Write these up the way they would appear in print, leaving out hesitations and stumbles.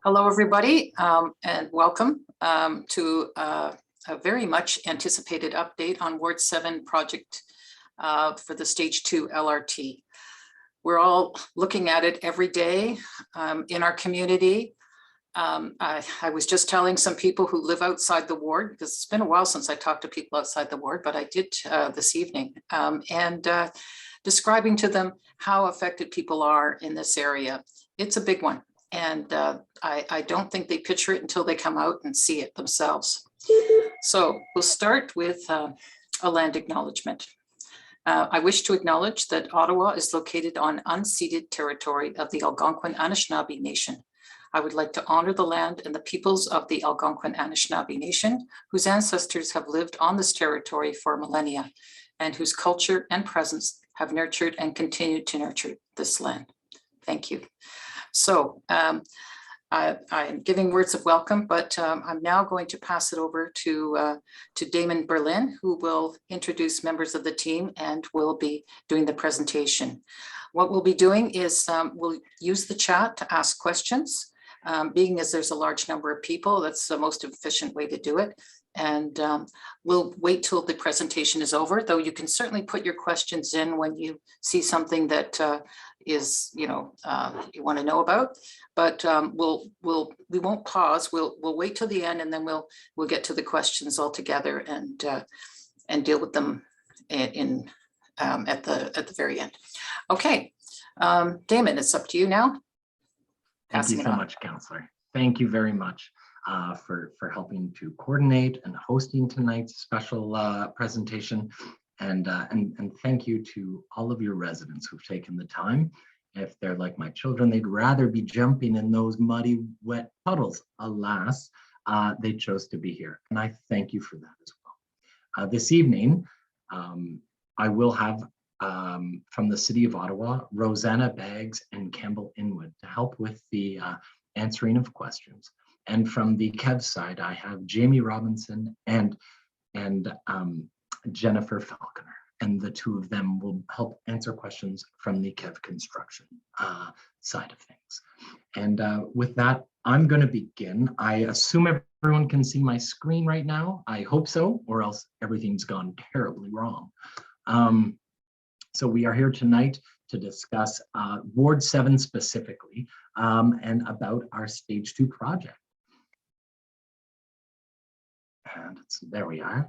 Hello, everybody, and welcome to a very much anticipated update on Ward 7 project for the Stage 2 LRT. We're all looking at it every day in our community. I was just telling some people who live outside the ward, because it's been a while since I talked to people outside the ward, but I did this evening, and describing to them how affected people are in this area. It's a big one. And I don't think they picture it until they come out and see it themselves. So we'll start with a land acknowledgement. I wish to acknowledge that Ottawa is located on unceded territory of the Algonquin Anishinaabe Nation. I would like to honor the land and the peoples of the Algonquin Anishinaabe Nation, whose ancestors have lived on this territory for millennia, and whose culture and presence have nurtured and continue to nurture this land. Thank you. So I'm giving words of welcome, but I'm now going to pass it over to Damon Berlin, who will introduce members of the team and will be doing the presentation. What we'll be doing is we'll use the chat to ask questions. Being as there's a large number of people, that's the most efficient way to do it. And we'll wait till the presentation is over, though you can certainly put your questions in when you see something that is, you want to know about. But we won't pause. We'll wait till the end, and then we'll get to the questions all together and deal with them in at the very end. Okay, Damon, it's up to you now. Thank you so much, Councillor. Thank you very much for helping to coordinate and hosting tonight's special presentation. And thank you to all of your residents who've taken the time. If they're like my children, they'd rather be jumping in those muddy, wet puddles. Alas, they chose to be here. And I thank you for that as well. This evening, I will have from the City of Ottawa, Rosanna Baggs and Campbell Inwood to help with the answering of questions. And from the KEV side, I have Jamie Robinson and Jennifer Falconer, and the two of them will help answer questions from the KEV construction side of things. And with that, I'm going to begin. I assume everyone can see my screen right now. I hope so, or else everything's gone terribly wrong. So we are here tonight to discuss Ward 7 specifically and about our Stage 2 project. And there we are.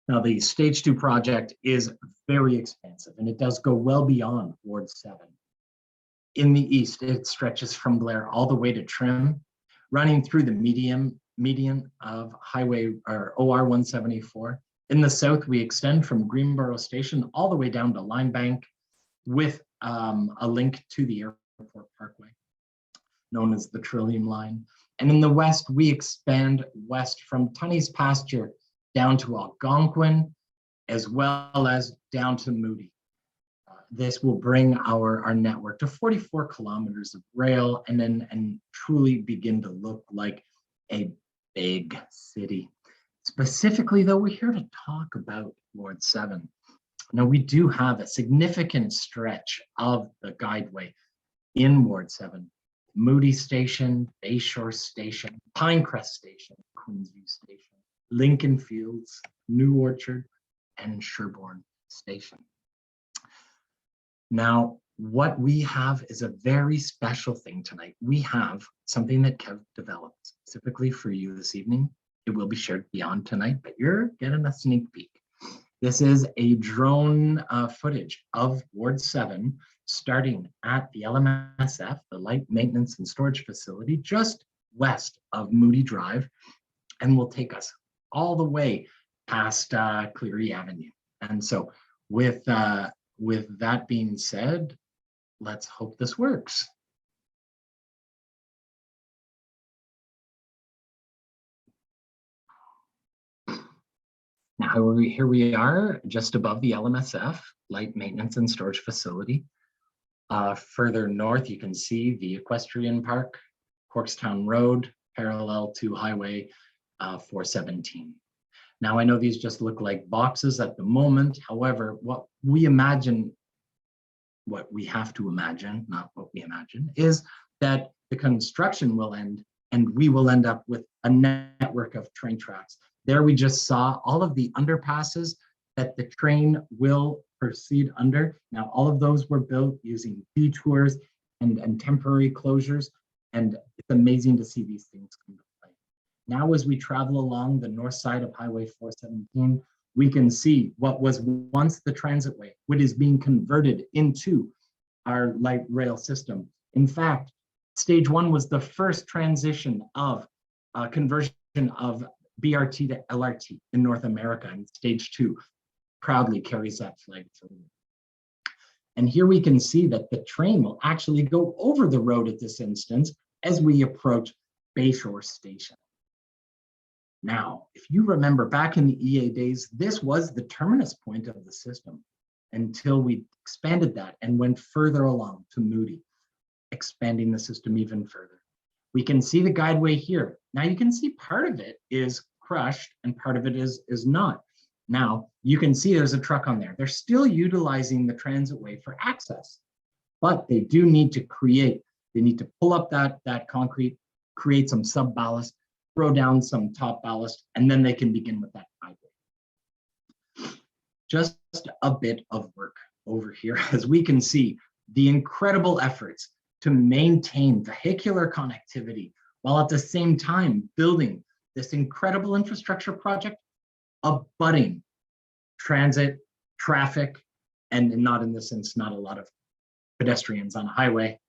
Now, the Stage 2 project is very expansive, and it does go well beyond Ward 7. In the east, it stretches from Blair all the way to Trim, running through the median of Highway or OR 174. In the south, we extend from Greenboro Station all the way down to Linebank with a link to the Airport Parkway, known as the Trillium Line. And in the west, we expand west from Tunney's Pasture down to Algonquin, as well as down to Moody. This will bring our network to 44 kilometers of rail and truly begin to look like a big city. Specifically, though, we're here to talk about Ward 7. Now, we do have a significant stretch of the guideway in Ward 7. Moody Station, Bayshore Station, Pinecrest Station, Queensview Station, Lincoln Fields, New Orchard, and Sherbourne Station. Now, what we have is a very special thing tonight. We have something that Kev developed specifically for you this evening. It will be shared beyond tonight, but you're getting a sneak peek. This is a drone footage of Ward 7, starting at the LMSF, the Light Maintenance and Storage Facility, just west of Moody Drive, and will take us all the way past Cleary Avenue. And so with that being said, let's hope this works. Now, here we are just above the LMSF, Light Maintenance and Storage Facility. Further north, you can see the Equestrian Park, Corkstown Road, parallel to Highway 417. Now, I know these just look like boxes at the moment. However, what we have to imagine, not what we imagine, is that the construction will end, and we will end up with a network of train tracks. There we just saw all of the underpasses that the train will proceed under. Now, all of those were built using detours and temporary closures, and it's amazing to see these things come to play. Now, as we travel along the north side of Highway 417, we can see what was once the transitway, what is being converted into our light rail system. In fact, stage 1 was the first transition of conversion of BRT to LRT in North America, and stage 2 proudly carries that flag forward. And here we can see that the train will actually go over the road at this instance as we approach Bayshore Station. Now, if you remember back in the EA days, this was the terminus point of the system until we expanded that and went further along to Moody, expanding the system even further. We can see the guideway here. Now you can see part of it is crushed and part of it is not. Now you can see there's a truck on there. They're still utilizing the transitway for access, but they do need to they need to pull up that concrete, create some sub ballast, throw down some top ballast, and then they can begin with that guideway. Just a bit of work over here, as we can see the incredible efforts to maintain vehicular connectivity while at the same time building this incredible infrastructure project abutting transit, traffic, and not in this sense, not a lot of pedestrians on a highway, at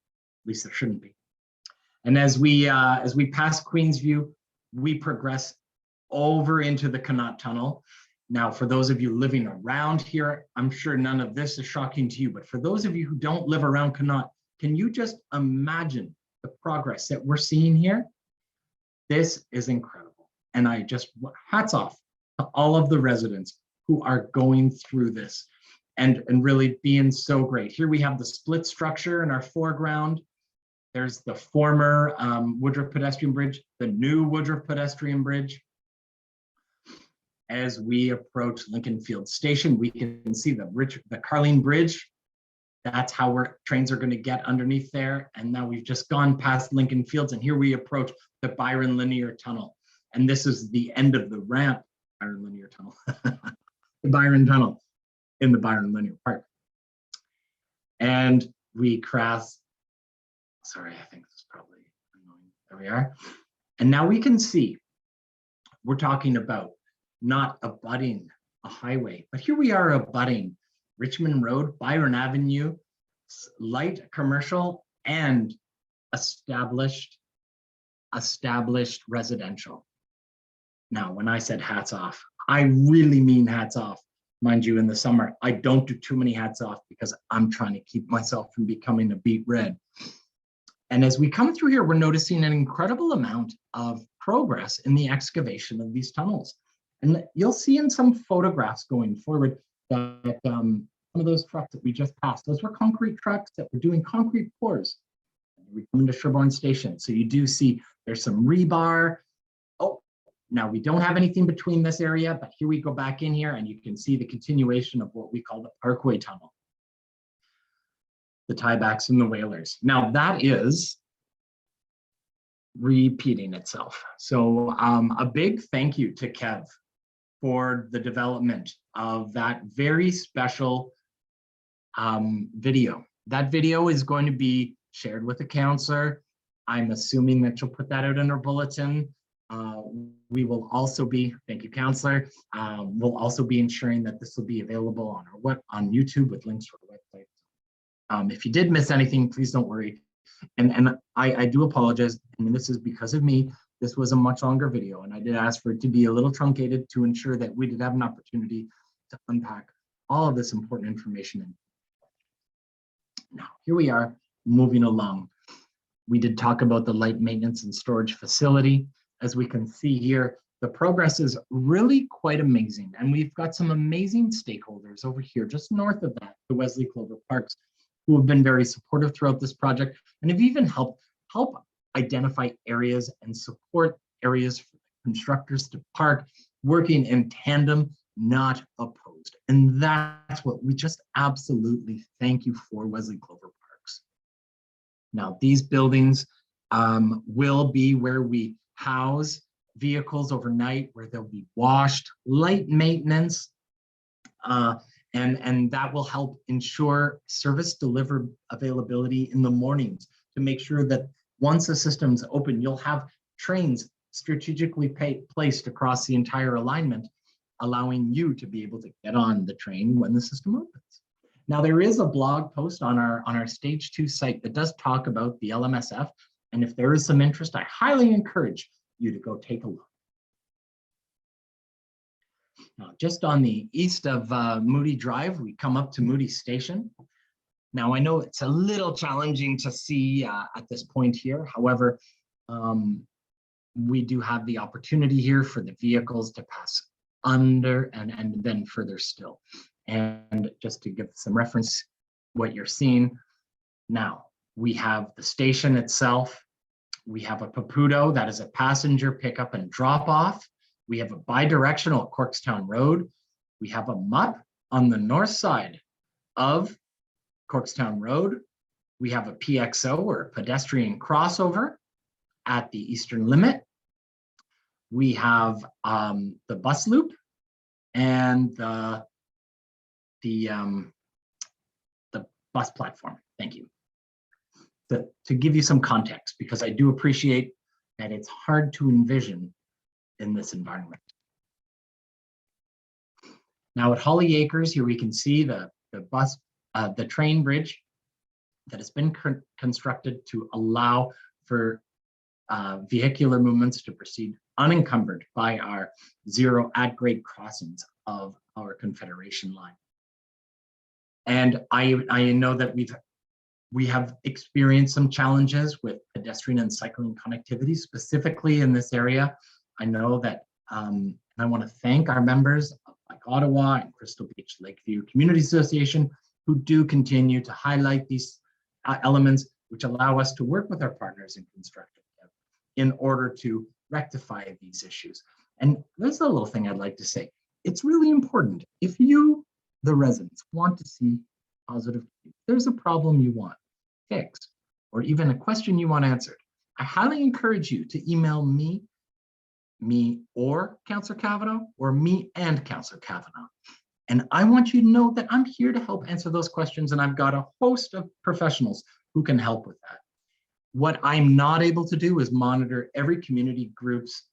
least there shouldn't be. And as we pass Queensview, we progress over into the Connaught Tunnel. Now, for those of you living around here, I'm sure none of this is shocking to you, but for those of you who don't live around Connaught, can you just imagine the progress that we're seeing here? This is incredible. And I just, hats off to all of the residents who are going through this and really being so great. Here we have the split structure in our foreground. There's the former Woodruff pedestrian bridge, the new Woodruff pedestrian bridge. As we approach Lincoln Field Station, we can see the Carling Bridge. That's how trains are going to get underneath there. And now we've just gone past Lincoln Fields, and here we approach the Byron Linear Tunnel. And this is the end of the ramp, Byron Linear Tunnel, the Byron Tunnel in the Byron Linear Park. And we cross, sorry, I think this is probably annoying. There we are. And now we can see, we're talking about not abutting a highway, but here we are abutting Richmond Road, Byron Avenue, light commercial, and established residential. Now, when I said hats off, I really mean hats off. Mind you, in the summer, I don't do too many hats off because I'm trying to keep myself from becoming a beet red. And as we come through here, we're noticing an incredible amount of progress in the excavation of these tunnels. And you'll see in some photographs going forward that some of those trucks that we just passed, those were concrete trucks that were doing concrete pours. We come into Sherbourne Station. So you do see there's some rebar. Oh, now we don't have anything between this area, but here we go back in here and you can see the continuation of what we call the Parkway Tunnel, the tiebacks and the whalers. Now that is repeating itself. So a big thank you to Kev for the development of that very special video. That video is going to be shared with the counselor. I'm assuming that you'll put that out in our bulletin. We will also be, thank you, counselor. We'll also be ensuring that this will be available on our on YouTube with links to our website. If you did miss anything, please don't worry. And I do apologize. And this is because of me. This was a much longer video, and I did ask for it to be a little truncated to ensure that we did have an opportunity to unpack all of this important information. Now, here we are moving along. We did talk about the light maintenance and storage facility. As we can see here, the progress is really quite amazing. And we've got some amazing stakeholders over here, just north of that, the Wesley Clover Parks, who have been very supportive throughout this project and have even helped identify areas and support areas for constructors to park, working in tandem, not opposed. And that's what we just absolutely thank you for, Wesley Clover Parks. Now, these buildings will be where we house vehicles overnight, where they'll be washed, light maintenance, and that will help ensure service delivered availability in the mornings to make sure that once the system's open, you'll have trains strategically placed across the entire alignment, allowing you to be able to get on the train when the system opens. Now, there is a blog post on our Stage 2 site that does talk about the LMSF, and if there is some interest, I highly encourage you to go take a look. Now, just on the east of Moody Drive, we come up to Moody Station. Now, I know it's a little challenging to see at this point here. However, we do have the opportunity here for the vehicles to pass under and then further still. And just to give some reference, what you're seeing now, we have the station itself. We have a Papudo, that is a passenger pickup and drop off. We have a bi-directional Corkstown Road. We have a MUP on the north side of Corkstown Road. We have a PXO, or a pedestrian crossover, at the eastern limit. We have the bus loop and the bus platform. Thank you. To give you some context, because I do appreciate that it's hard to envision in this environment. Now at Holly Acres, here we can see the train bridge that has been constructed to allow for vehicular movements to proceed unencumbered by our zero at-grade crossings of our Confederation line. And I know that we have experienced some challenges with pedestrian and cycling connectivity, specifically in this area. I know that I want to thank our members like Ottawa and Crystal Beach Lakeview Community Association, who do continue to highlight these elements, which allow us to work with our partners in construction in order to rectify these issues. And there's a little thing I'd like to say. It's really important. If you, the residents, want to see positive, if there's a problem you want fixed, or even a question you want answered, I highly encourage you to email me or Councillor Cavanaugh, or me and Councillor Cavanaugh. And I want you to know that I'm here to help answer those questions, and I've got a host of professionals who can help with that. What I'm not able to do is monitor every community group's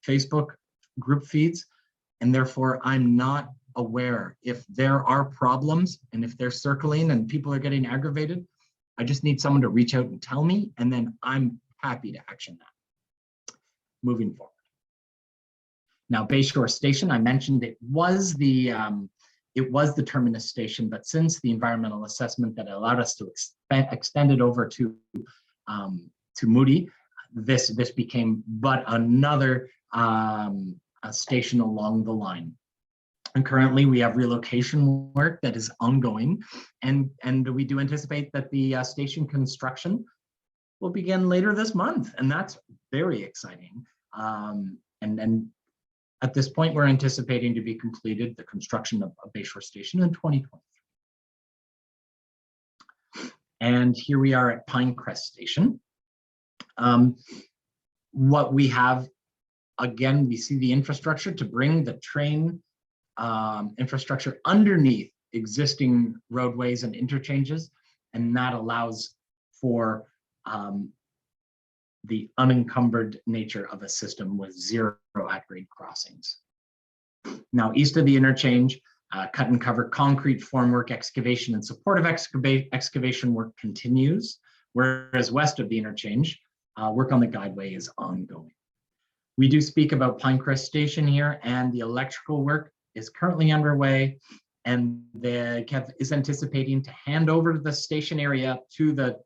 Facebook group feeds, and therefore I'm not aware if there are problems and if they're circling and people are getting aggravated. I just need someone to reach out and tell me, and then I'm happy to action that. Moving forward. Now, Bayshore Station, I mentioned it was the terminus station, but since the environmental assessment that allowed us to extend it over to Moody, this became but another station along the line. And currently we have relocation work that is ongoing, and we do anticipate that the station construction will begin later this month, and that's very exciting. And at this point, we're anticipating to be completed the construction of Bayshore Station in 2023. And here we are at Pinecrest Station. What we have, again, we see the infrastructure to bring the train infrastructure underneath existing roadways and interchanges, and that allows for the unencumbered nature of a system with zero at-grade crossings. Now, east of the interchange, cut and cover concrete formwork excavation and supportive excavation work continues, whereas west of the interchange, work on the guideway is ongoing. We do speak about Pinecrest Station here, and the electrical work is currently underway, and the CEV is anticipating to hand over the station area to the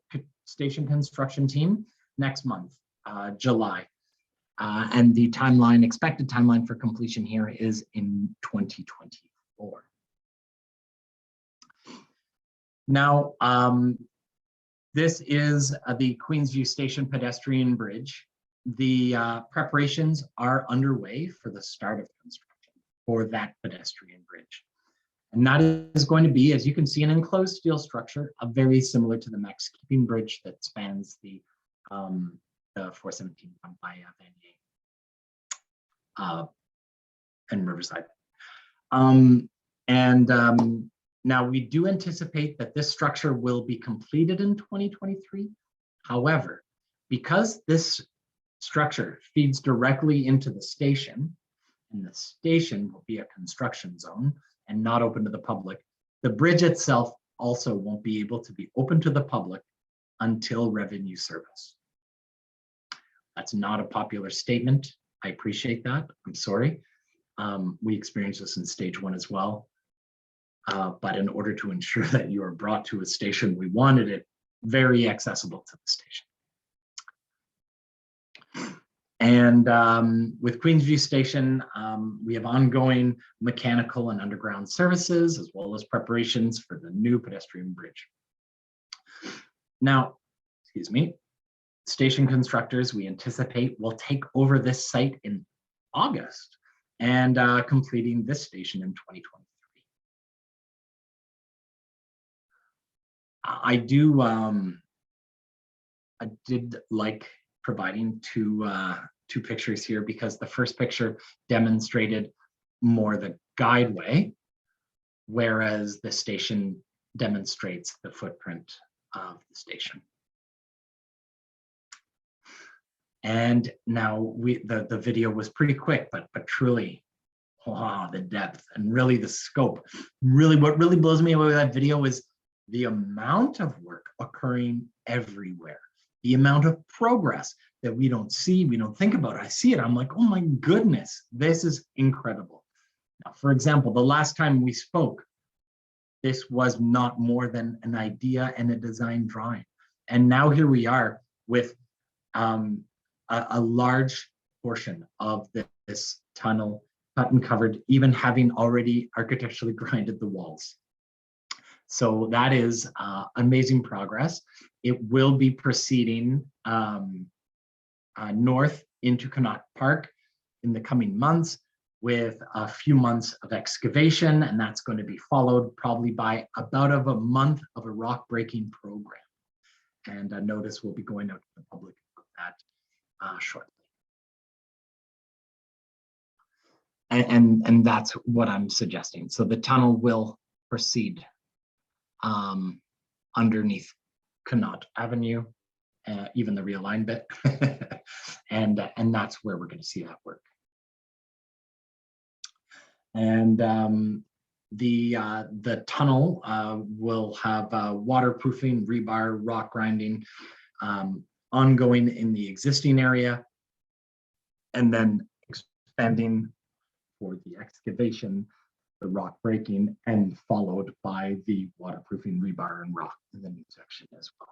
station construction team next month, July. And the expected timeline for completion here is in 2024. Now, this is the Queensview Station pedestrian bridge. The preparations are underway for the start of construction for that pedestrian bridge. And that is going to be, as you can see, an enclosed steel structure, very similar to the Max Keeping Bridge that spans the the 417 by Vanier and Riverside. Now we do anticipate that this structure will be completed in 2023. However, because this structure feeds directly into the station, and the station will be a construction zone and not open to the public, the bridge itself also won't be able to be open to the public until revenue service. That's not a popular statement. I appreciate that. I'm sorry. We experienced this in stage 1 as well. But in order to ensure that you are brought to a station, we wanted it very accessible to the station. And with Queensview Station, we have ongoing mechanical and underground services, as well as preparations for the new pedestrian bridge. Now, excuse me, station constructors, we anticipate, will take over this site in August and completing this station in 2023. I did like providing two pictures here, because the first picture demonstrated more the guideway, whereas the station demonstrates the footprint of the station. And now the video was pretty quick, but truly, wow, the depth and really the scope. Really, what really blows me away with that video is the amount of work occurring everywhere. The amount of progress that we don't see, we don't think about. I see it, I'm like, oh my goodness, this is incredible. Now, for example, the last time we spoke, this was not more than an idea and a design drawing. And now here we are with a large portion of this tunnel cut and covered, even having already architecturally grinded the walls. So that is amazing progress. It will be proceeding north into Connaught Park in the coming months, with a few months of excavation, and that's going to be followed probably by about a month of a rock breaking program. And a notice will be going out to the public about that shortly. And that's what I'm suggesting. So the tunnel will proceed underneath Connaught Avenue, even the realigned bit, and that's where we're going to see that work. And the tunnel will have waterproofing, rebar, rock grinding, ongoing in the existing area, and then expanding for the excavation, the rock breaking, and followed by the waterproofing, rebar, and rock in the new section as well.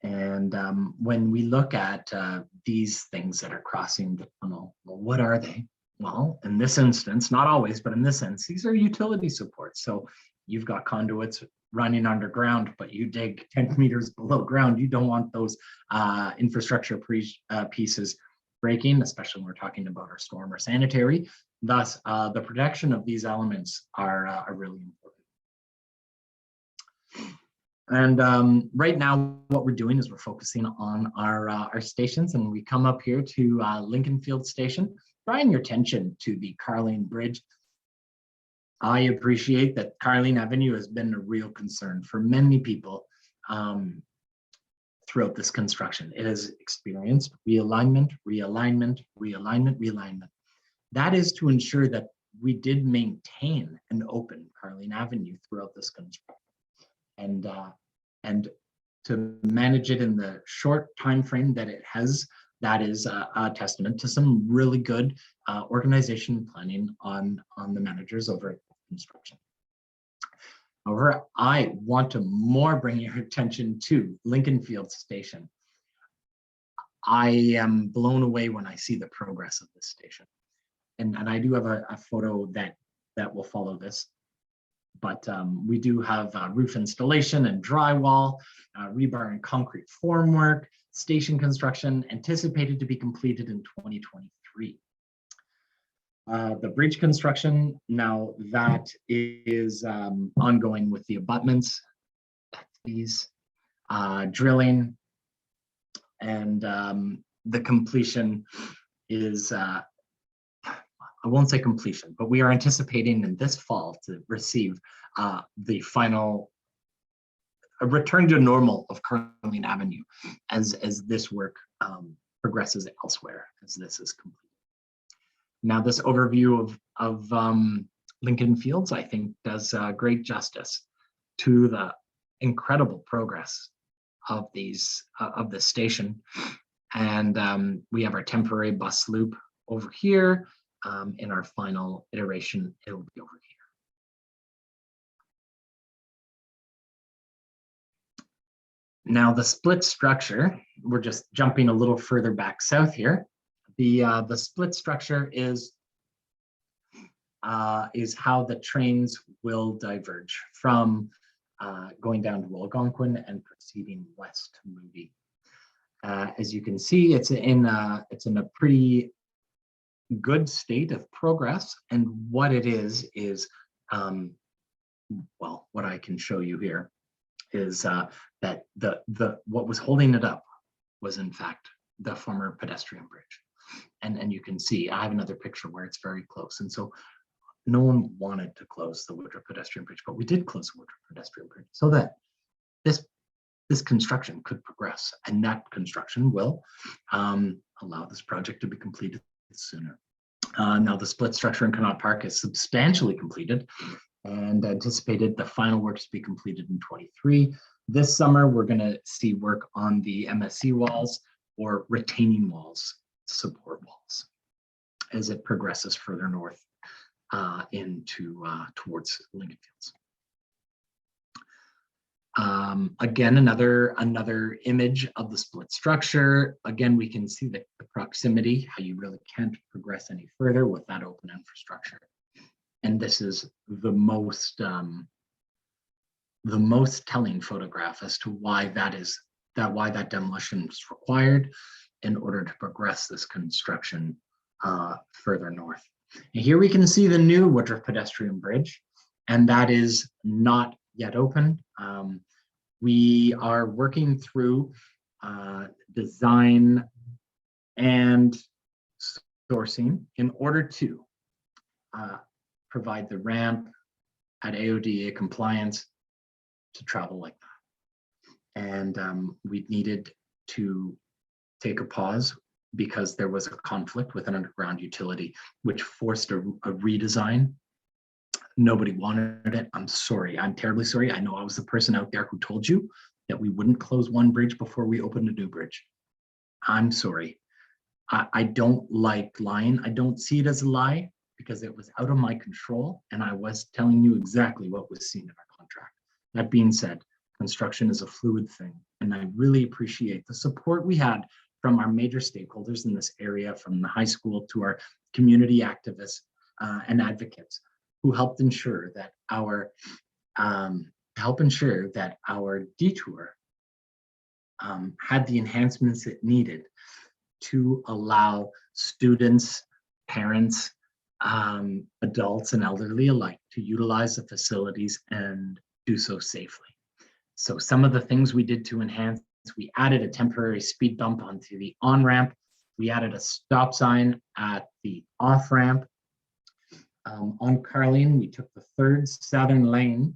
And when we look at these things that are crossing the tunnel, well, what are they? Well, in this instance, not always, but in this sense, these are utility supports. So you've got conduits running underground, but you dig 10 meters below ground. You don't want those infrastructure pieces breaking, especially when we're talking about our storm or sanitary. Thus, the protection of these elements are really important. And right now, what we're doing is we're focusing on our stations, and we come up here to Lincoln Field Station, drawing your attention to the Carling Bridge. I appreciate that Carling Avenue has been a real concern for many people throughout this construction. It has experienced realignment, realignment, realignment, realignment. That is to ensure that we did maintain an open Carling Avenue throughout this construction. And to manage it in the short time frame that it has, that is a testament to some really good organization and planning on the managers over at construction. However, I want to more bring your attention to Lincoln Field Station. I am blown away when I see the progress of this station. And I do have a photo that will follow this. But we do have roof installation and drywall, rebar and concrete formwork, station construction anticipated to be completed in 2023. The bridge construction, now that is ongoing with the abutments, these drilling, And the completion is, I won't say completion, but we are anticipating in this fall to receive the final a return to normal of Carling Avenue as this work progresses elsewhere, as this is complete. Now, this overview of Lincoln Fields, I think, does great justice to the incredible progress of these of the station. And we have our temporary bus loop over here. In our final iteration, it will be over here. Now, the split structure, we're just jumping a little further back south here. The split structure is how the trains will diverge from going down to Algonquin and proceeding west to Moody. As you can see, it's in a pretty good state of progress, and what it is well, what I can show you here is that what was holding it up was in fact the former pedestrian bridge, and you can see I have another picture where it's very close, and so no one wanted to close the Woodruff pedestrian bridge, but we did close the Woodruff pedestrian bridge so that this construction could progress, and that construction will allow this project to be completed sooner. Now, the split structure in Connaught Park is substantially completed and anticipated the final works to be completed in 23. This summer, we're going to see work on the MSC walls or retaining walls, support walls, as it progresses further north towards Lincoln Fields. Again, another image of the split structure. Again, we can see the proximity, how you really can't progress any further with that open infrastructure. And this is the most telling photograph as to why that demolition is required in order to progress this construction further north. And here we can see the new Woodruff pedestrian bridge, and that is not yet open. We are working through design and sourcing in order to provide the ramp at AODA compliance to travel like that. And we needed to take a pause because there was a conflict with an underground utility, which forced a redesign. Nobody wanted it. I'm sorry. I'm terribly sorry. I know I was the person out there who told you that we wouldn't close one bridge before we opened a new bridge. I'm sorry. I don't like lying. I don't see it as a lie because it was out of my control, and I was telling you exactly what was seen in our contract. That being said, construction is a fluid thing, and I really appreciate the support we had from our major stakeholders in this area, from the high school to our community activists and advocates, who helped ensure that our detour had the enhancements it needed to allow students, parents, adults, and elderly alike to utilize the facilities and do so safely. So some of the things we did to enhance, we added a temporary speed bump onto the on-ramp. We added a stop sign at the off-ramp. On Carling, we took the third southern lane,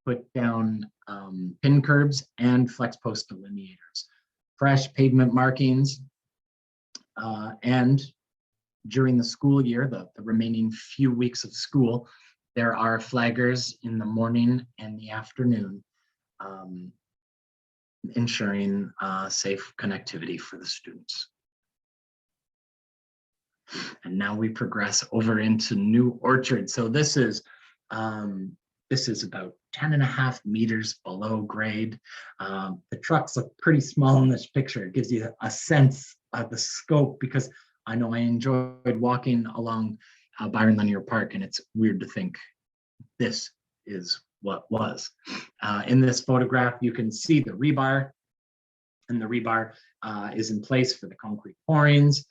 put down pin curbs and flex post delineators, fresh pavement markings, and during the school year, the remaining few weeks of school, there are flaggers in the morning and the afternoon, ensuring safe connectivity for the students. And now we progress over into New Orchard. So this is about 10.5 meters below grade. The trucks look pretty small in this picture. It gives you a sense of the scope, because I know I enjoyed walking along Byron Linear Park, and it's weird to think this is what was. In this photograph, you can see the rebar, and the rebar is in place for the concrete pourings.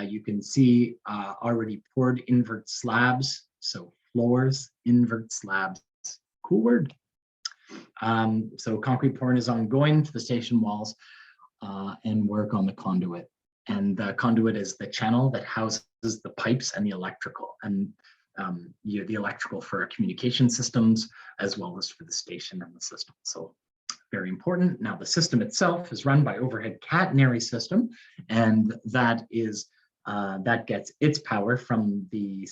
You can see already poured invert slabs, so floors, invert slabs, cool word. So concrete pouring is ongoing to the station walls. and work on the conduit. And the conduit is the channel that houses the pipes and the electrical, and the electrical for our communication systems, as well as for the station and the system. So very important. Now the system itself is run by overhead catenary system, and that is that gets its power from the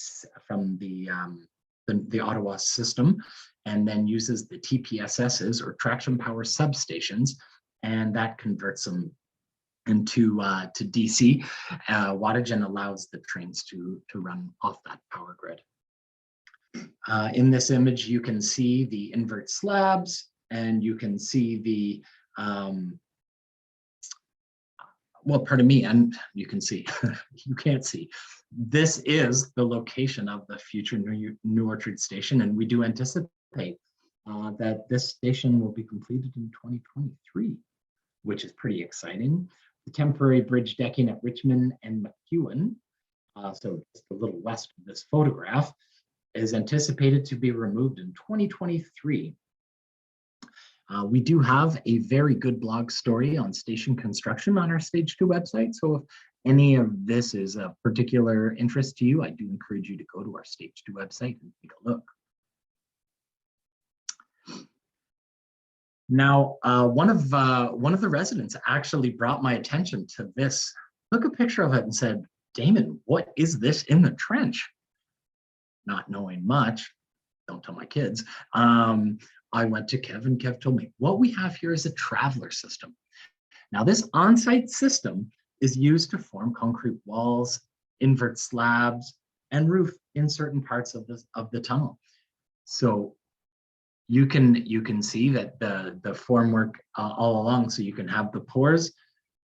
Ottawa system, and then uses the TPSSs, or traction power substations, and that converts them into to DC wattage and allows the trains to run off that power grid. In this image, you can see the invert slabs, and you can see the well, pardon me, and you can see, you can't see. This is the location of the future New Orchard station, and we do anticipate that this station will be completed in 2023, which is pretty exciting. The temporary bridge decking at Richmond and McEwen, so just a little west of this photograph, is anticipated to be removed in 2023. We do have a very good blog story on station construction on our Stage 2 website. So if any of this is of particular interest to you, I do encourage you to go to our Stage 2 website and take a look. Now, one of the residents actually brought my attention to this, took a picture of it and said, "Damon, what is this in the trench?" Not knowing much, don't tell my kids, I went to Kev, and Kev told me, what we have here is a traveler system. Now, this on-site system is used to form concrete walls, invert slabs, and roof in certain parts of the tunnel. So you can see that the formwork all along, so you can have the pours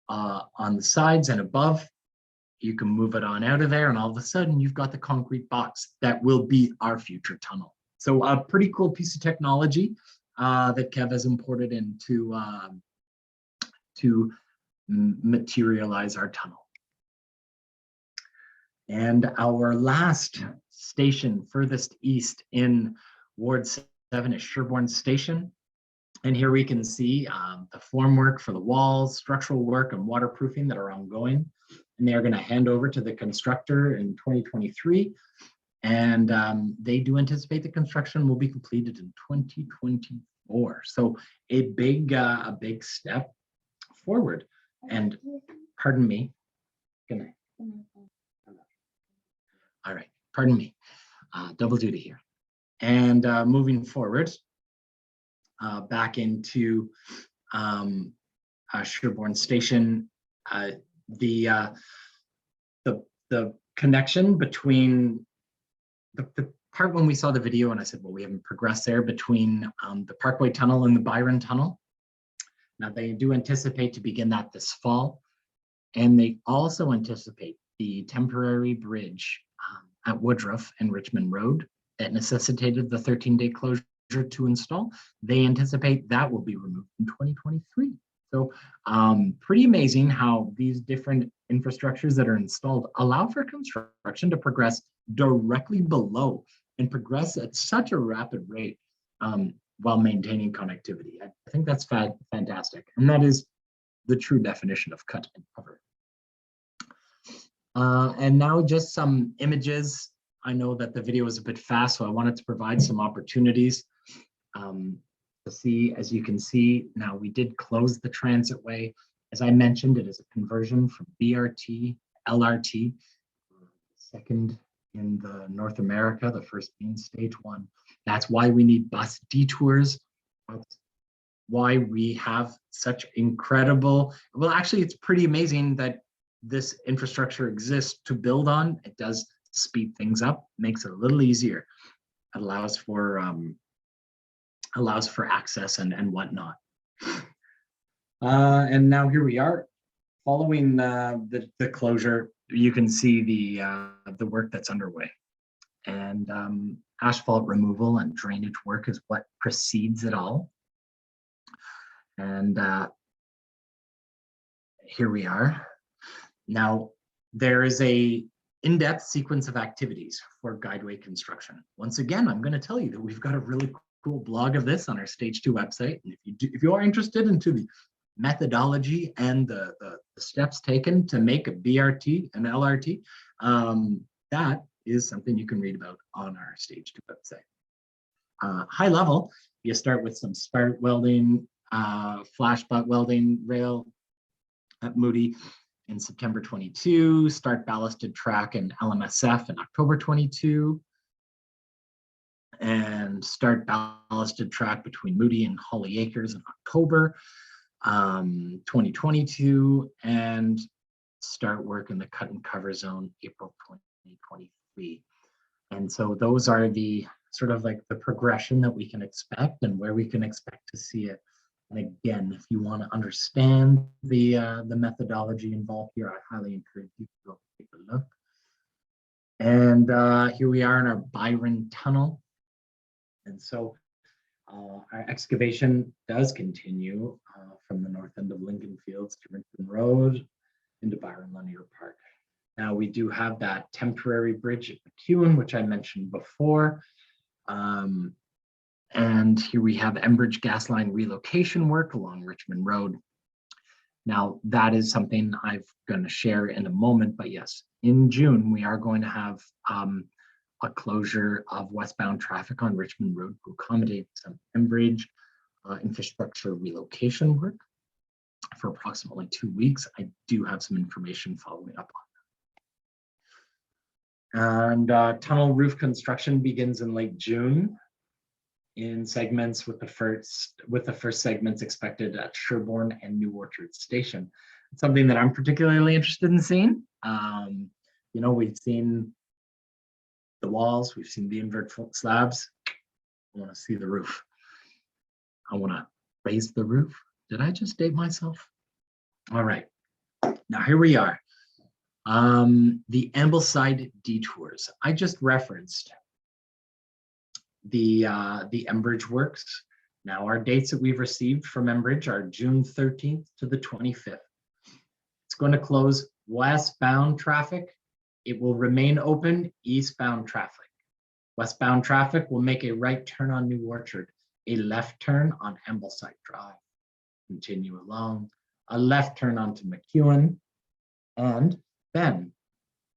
on the sides and above. You can move it on out of there, and all of a sudden you've got the concrete box that will be our future tunnel. So a pretty cool piece of technology that Kev has imported in to materialize our tunnel. And our last station furthest east in Ward 7 is Sherbourne Station. And here we can see the formwork for the walls, structural work, and waterproofing that are ongoing. And they are going to hand over to the constructor in 2023. And they do anticipate the construction will be completed in 2024. So a big step forward. And pardon me. All right, pardon me. Double duty here. And moving forward, back into Sherbourne Station, the connection between the part when we saw the video, and I said, well, we haven't progressed there, between the Parkway Tunnel and the Byron Tunnel. Now they do anticipate to begin that this fall, and they also anticipate the temporary bridge at Woodruff and Richmond Road that necessitated the 13-day closure to install. They anticipate that will be removed in 2023. So pretty amazing how these different infrastructures that are installed allow for construction to progress directly below and progress at such a rapid rate while maintaining connectivity. I think that's fantastic. And that is the true definition of cut and cover. And now just some images. I know that the video is a bit fast, so I wanted to provide some opportunities to see. As you can see, now we did close the transitway. As I mentioned, it is a conversion from BRT, LRT, second in the North America, the first being Stage 1. That's why we need bus detours. That's why we have such incredible, well, actually, it's pretty amazing that this infrastructure exists to build on. It does speed things up, makes it a little easier. It allows for access and whatnot. And now here we are, following the closure. You can see the work that's underway, and asphalt removal and drainage work is what precedes it all. And here we are. Now there is a in-depth sequence of activities for guideway construction. Once again, I'm going to tell you that we've got a really cool blog of this on our Stage 2 website. And if you are interested into the methodology and the steps taken to make a BRT and LRT, that is something you can read about on our Stage 2 website. High level, you start with some spark welding, flash butt welding rail at Moody in September 22, start ballasted track in LMSF in October 22, and start ballasted track between Moody and Holly Acres in October 2022, and start work in the cut and cover zone April 2023. And so those are the sort of like the progression that we can expect and where we can expect to see it. And again, if you want to understand the methodology involved here, I highly encourage you to go take a look. And here we are in our Byron Tunnel. And so our excavation does continue from the north end of Lincoln Fields to Richmond Road into Byron Linear Park. Now we do have that temporary bridge at McEwen, which I mentioned before. And here we have Enbridge gas line relocation work along Richmond Road. Now that is something I'm going to share in a moment, but yes, in June, we are going to have a closure of westbound traffic on Richmond Road to accommodate some Enbridge infrastructure relocation work for approximately 2 weeks. I do have some information following up on that. And tunnel roof construction begins in late June in segments with the first segments expected at Sherbourne and New Orchard Station. It's something that I'm particularly interested in seeing. You know, we've seen the walls, we've seen the invert slabs. I want to see the roof. I want to raise the roof. Did I just date myself? All right, now here we are. The Ambleside detours. I just referenced the Enbridge works. Now our dates that we've received from Enbridge are June 13th to the 25th. It's going to close westbound traffic. It will remain open eastbound traffic. Westbound traffic will make a right turn on New Orchard, a left turn on Ambleside Drive, continue along, a left turn onto McEwen, and then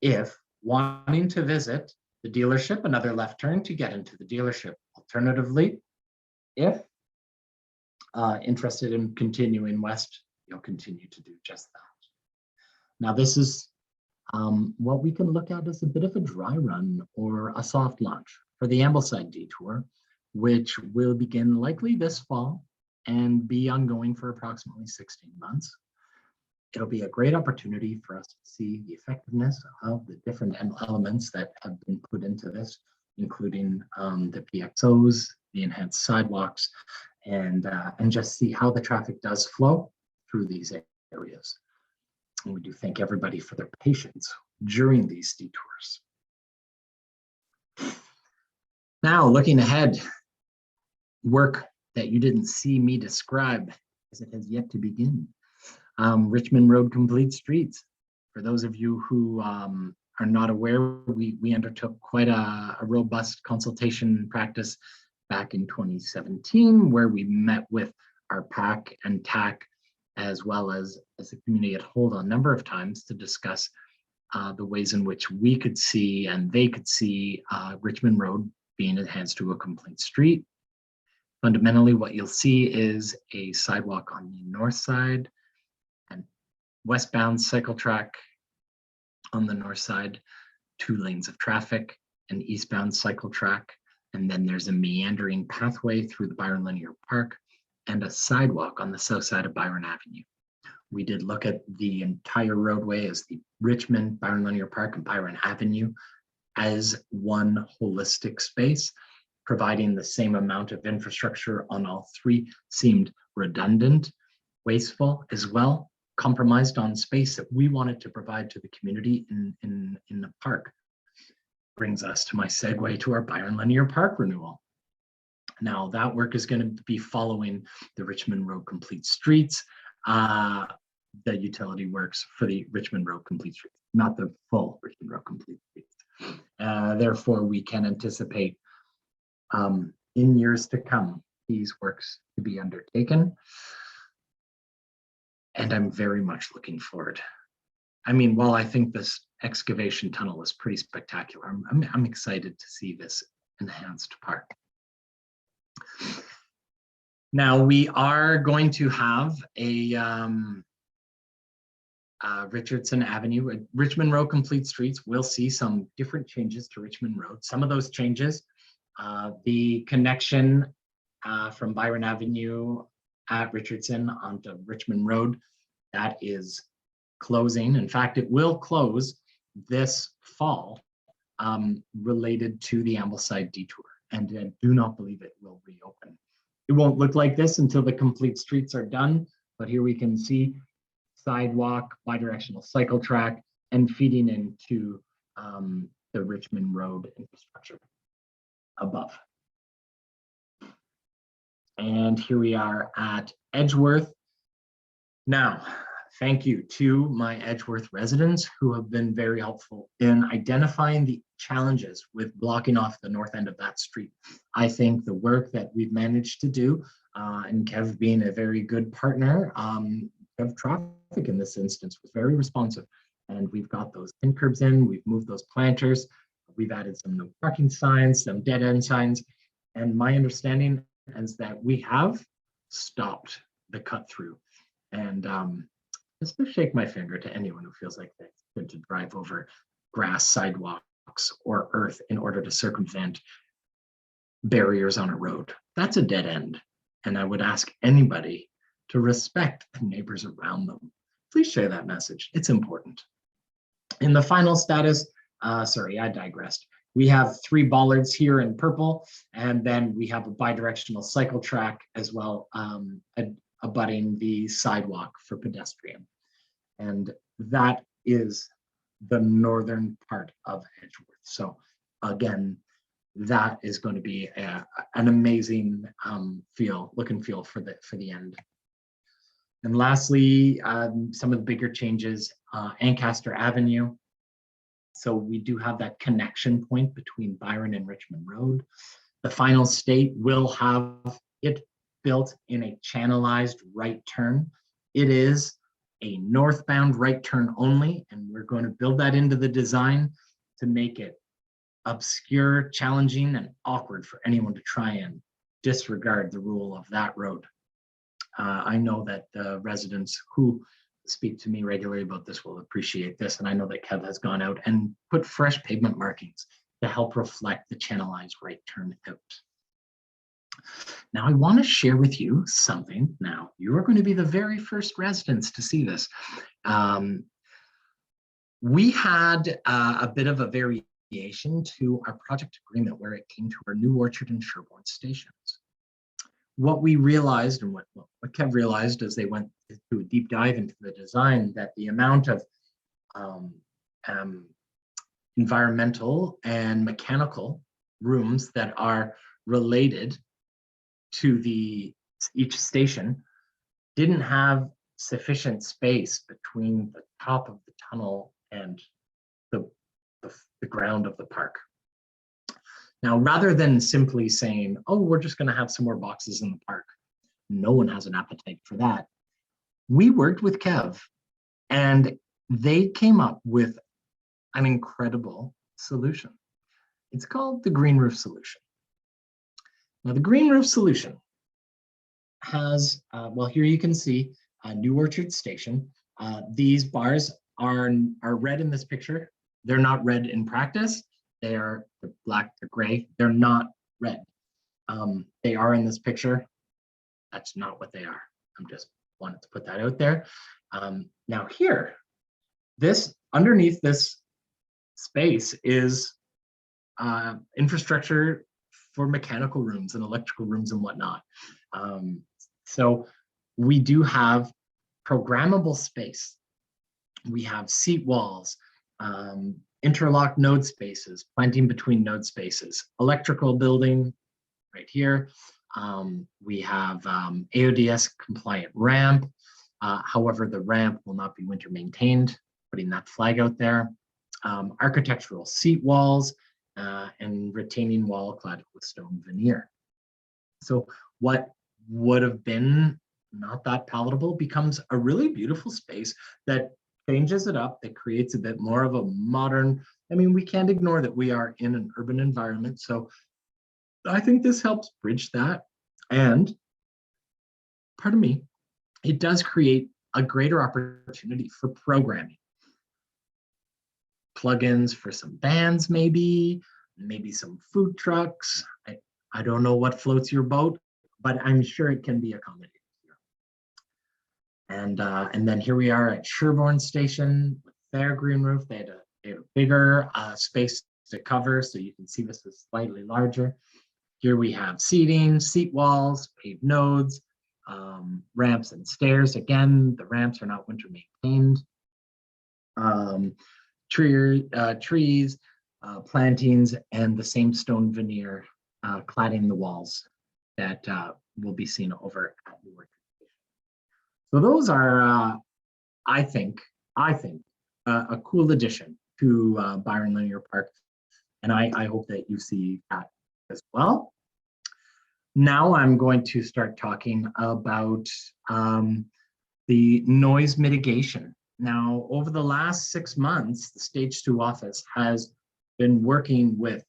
if wanting to visit the dealership, another left turn to get into the dealership. Alternatively, if interested in continuing west, you'll continue to do just that. Now this is what we can look at as a bit of a dry run or a soft launch for the Ambleside detour, which will begin likely this fall and be ongoing for approximately 16 months. It'll be a great opportunity for us to see the effectiveness of the different elements that have been put into this, including the PXOs, the enhanced sidewalks, and just see how the traffic does flow through these areas. And we do thank everybody for their patience during these detours. Now, looking ahead, work that you didn't see me describe as it has yet to begin. Richmond Road Complete Streets. For those of you who are not aware, we undertook quite a robust consultation practice back in 2017, where we met with our PAC and TAC, as well as the community at Hold a number of times to discuss the ways in which we could see and they could see Richmond Road being enhanced to a complete street. Fundamentally, what you'll see is a sidewalk on the north side and westbound cycle track on the north side, 2 lanes of traffic, an eastbound cycle track, and then there's a meandering pathway through the Byron Linear Park and a sidewalk on the south side of Byron Avenue. We did look at the entire roadway as the Richmond, Byron Linear Park, and Byron Avenue as one holistic space. Providing the same amount of infrastructure on all 3 seemed redundant, wasteful as well, compromised on space that we wanted to provide to the community in the park. Brings us to my segue to our Byron Linear Park renewal. Now that work is going to be following the Richmond Road Complete Streets, the utility works for the Richmond Road Complete Streets, not the full Richmond Road Complete Streets. Therefore, we can anticipate in years to come these works to be undertaken. and I'm very much looking forward. I mean, while I think this excavation tunnel is pretty spectacular, I'm excited to see this enhanced park. Now we are going to have a Richardson Avenue, Richmond Road Complete Streets. We'll see some different changes to Richmond Road. Some of those changes, the connection from Byron Avenue at Richardson onto Richmond Road, that is closing. In fact, it will close this fall, related to the Ambleside detour, and I do not believe it will reopen. It won't look like this until the complete streets are done, but here we can see sidewalk, bidirectional cycle track, and feeding into the Richmond Road infrastructure above. And here we are at Edgeworth. Now, thank you to my Edgeworth residents who have been very helpful in identifying the challenges with blocking off the north end of that street. I think the work that we've managed to do, and Kev being a very good partner, Kev Traffic in this instance was very responsive. And we've got those pin curbs in, we've moved those planters, we've added some no parking signs, some dead end signs. And my understanding is that we have stopped the cut through. And just to shake my finger to anyone who feels like it's good to drive over grass sidewalks or earth in order to circumvent barriers on a road. That's a dead end. And I would ask anybody to respect the neighbors around them. Please share that message. It's important. In the final status, sorry, I digressed. We have 3 bollards here in purple, and then we have a bidirectional cycle track as well, abutting the sidewalk for pedestrian. And that is the northern part of Edgeworth. So again, that is going to be an amazing look and feel for the end. And lastly, some of the bigger changes, Ancaster Avenue. So we do have that connection point between Byron and Richmond Road. The final state will have it built in a channelized right turn. It is a northbound right turn only, and we're going to build that into the design to make it obscure, challenging, and awkward for anyone to try and disregard the rule of that road. I know that the residents who speak to me regularly about this will appreciate this, and I know that Kev has gone out and put fresh pavement markings to help reflect the channelized right turn out. Now I want to share with you something. Now you are going to be the very first residents to see this. We had a bit of a variation to our project agreement where it came to our new Orchard and Sherbourne stations. What we realized, and what Kev realized as they went through a deep dive into the design, that the amount of environmental and mechanical rooms that are related to each station didn't have sufficient space between the top of the tunnel and the ground of the park. Now, rather than simply saying, oh, we're just going to have some more boxes in the park, no one has an appetite for that. We worked with Kev, and they came up with an incredible solution. It's called the green roof solution. Now, the green roof solution has, well, here you can see a New Orchard station. These bars are red in this picture. They're not red in practice. They're black, they're gray. They're not red. They are in this picture. That's not what they are. I'm just wanted to put that out there. Now here, underneath this space is infrastructure for mechanical rooms and electrical rooms and whatnot. So we do have programmable space. We have seat walls, interlocked node spaces, planting between node spaces, electrical building right here. We have AODS compliant ramp. However, the ramp will not be winter maintained, putting that flag out there. Architectural seat walls and retaining wall clad with stone veneer. So what would have been not that palatable becomes a really beautiful space that changes it up, that creates a bit more of a modern, I mean, we can't ignore that we are in an urban environment. So I think this helps bridge that. And pardon me, it does create a greater opportunity for programming. Plugins for some bands, maybe some food trucks. I don't know what floats your boat, but I'm sure it can be accommodated here. And then here we are at Sherbourne Station with their green roof. They had a bigger space to cover, so you can see this is slightly larger. Here we have seating, seat walls, paved nodes, ramps and stairs. Again, the ramps are not winter maintained. Trees, plantings, and the same stone veneer cladding the walls that will be seen over at the Orchard. So those are, I think, a cool addition to Byron Linear Park, and I hope that you see that as well. Now I'm going to start talking about the noise mitigation. Now, over the last 6 months, the Stage 2 office has been working with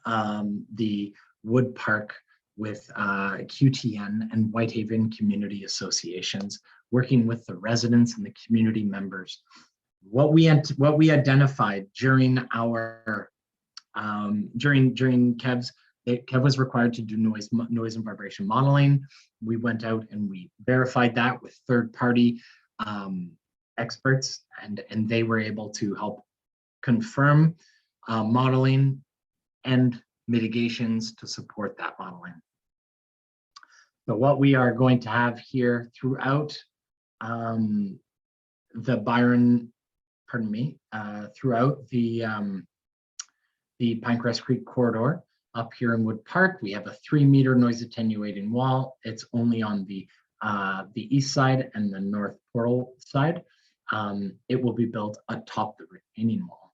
the Wood Park, with QTN and Whitehaven Community Associations, working with the residents and the community members. What we identified during our during Kev's, Kev was required to do noise and vibration modeling. We went out and we verified that with third-party experts, and they were able to help confirm modeling and mitigations to support that modeling. So what we are going to have here throughout the Byron, pardon me, throughout the Pinecrest Creek corridor up here in Wood Park, we have a 3-meter noise attenuating wall. It's only on the east side and the north portal side. It will be built atop the retaining wall.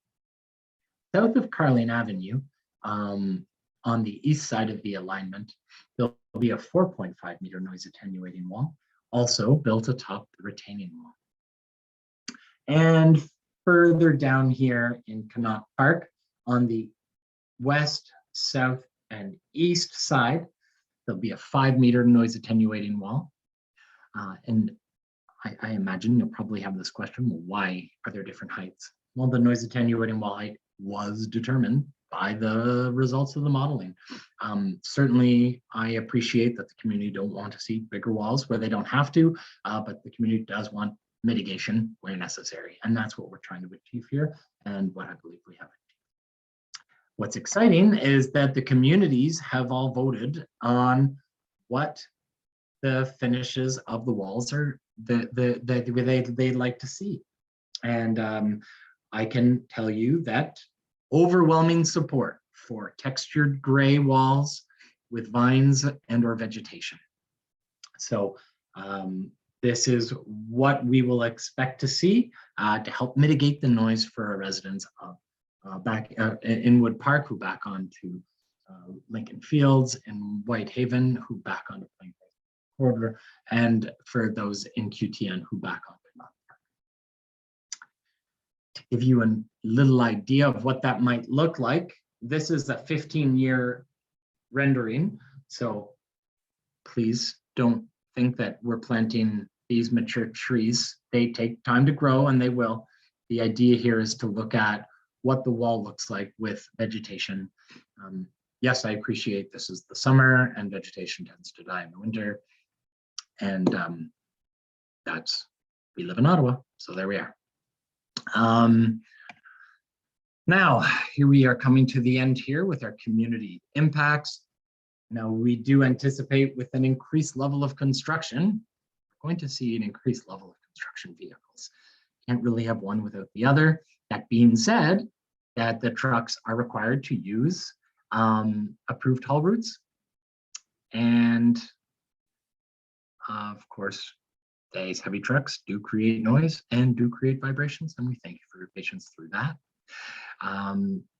South of Carling Avenue, on the east side of the alignment, there'll be a 4.5-meter noise attenuating wall, also built atop the retaining wall. And further down here in Connaught Park, on the west, south, and east side, there'll be a 5-meter noise attenuating wall. And I imagine you'll probably have this question, well, why are there different heights? Well, the noise attenuating wall height was determined by the results of the modeling. Certainly, I appreciate that the community don't want to see bigger walls where they don't have to, but the community does want mitigation where necessary. And that's what we're trying to achieve here, and what I believe we have achieved. What's exciting is that the communities have all voted on what the finishes of the walls are they'd like to see. And I can tell you that overwhelming support for textured gray walls with vines and or vegetation. So this is what we will expect to see to help mitigate the noise for our residents of back in Wood Park, who back onto Lincoln Fields, and Whitehaven, who back onto Plain Corridor, and for those in QTN who back onto Knox Park. To give you a little idea of what that might look like, this is a 15-year rendering. So please don't think that we're planting these mature trees. They take time to grow, and they will. The idea here is to look at what the wall looks like with vegetation. Yes, I appreciate this is the summer and vegetation tends to die in the winter. And we live in Ottawa, so there we are. Now, here we are coming to the end here with our community impacts. Now, we do anticipate with an increased level of construction, we're going to see an increased level of construction vehicles. Can't really have one without the other. That being said, that the trucks are required to use approved haul routes. And of course, these heavy trucks do create noise and do create vibrations, and we thank you for your patience through that.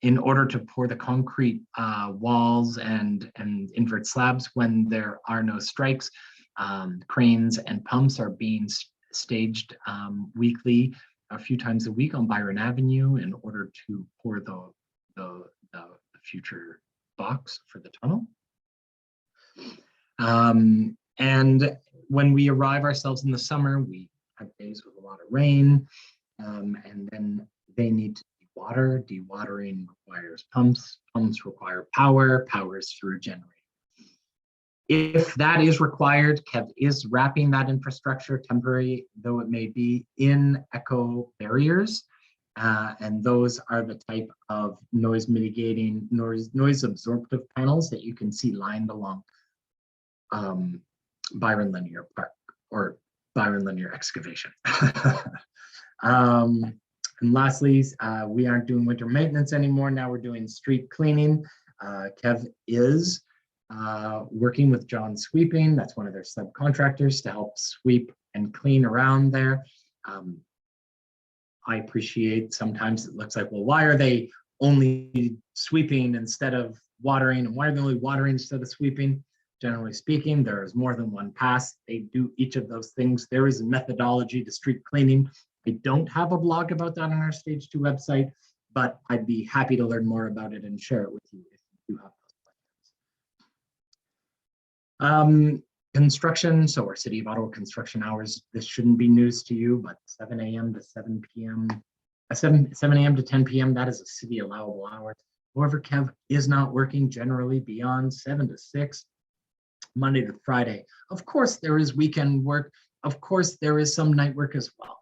In order to pour the concrete walls and invert slabs when there are no strikes, Cranes and pumps are being staged weekly, a few times a week on Byron Avenue in order to pour the future box for the tunnel. And when we arrive ourselves in the summer, we have days with a lot of rain, and then they need to dewater. Dewatering requires pumps. Pumps require power. Power is through a generator. If that is required, Kev is wrapping that infrastructure, temporary though it may be, in echo barriers. And those are the type of noise mitigating, noise absorptive panels that you can see lined along Byron Linear Park, or Byron Linear Excavation. And lastly, we aren't doing winter maintenance anymore. Now we're doing street cleaning. Kev is working with John Sweeping. That's one of their subcontractors to help sweep and clean around there. I appreciate sometimes it looks like, well, why are they only sweeping instead of watering? And why are they only watering instead of sweeping? Generally speaking, there is more than one pass. They do each of those things. There is a methodology to street cleaning. I don't have a blog about that on our Stage 2 website, but I'd be happy to learn more about it and share it with you if you do have those questions. Construction, so our City of Ottawa construction hours, this shouldn't be news to you, but 7 a.m. to 7 p.m., 7 a.m. to 10 p.m., that is a city allowable hour. However, Kev is not working generally beyond 7 to 6, Monday to Friday. Of course, there is weekend work. Of course, there is some night work as well.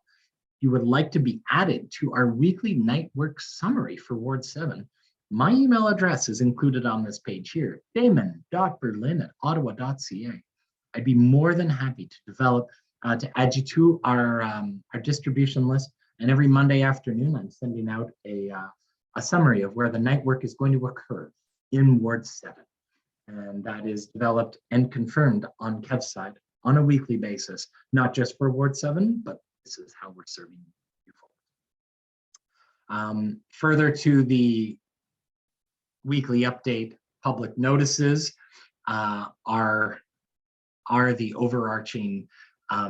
You would like to be added to our weekly night work summary for Ward 7. My email address is included on this page here, damon.berlin@ottawa.ca. I'd be more than happy to develop, to add you to our distribution list. And every Monday afternoon, I'm sending out a summary of where the night work is going to occur in Ward 7. And that is developed and confirmed on Kev's side on a weekly basis, not just for Ward 7, but this is how we're serving you folks. Further to the weekly update, public notices are the overarching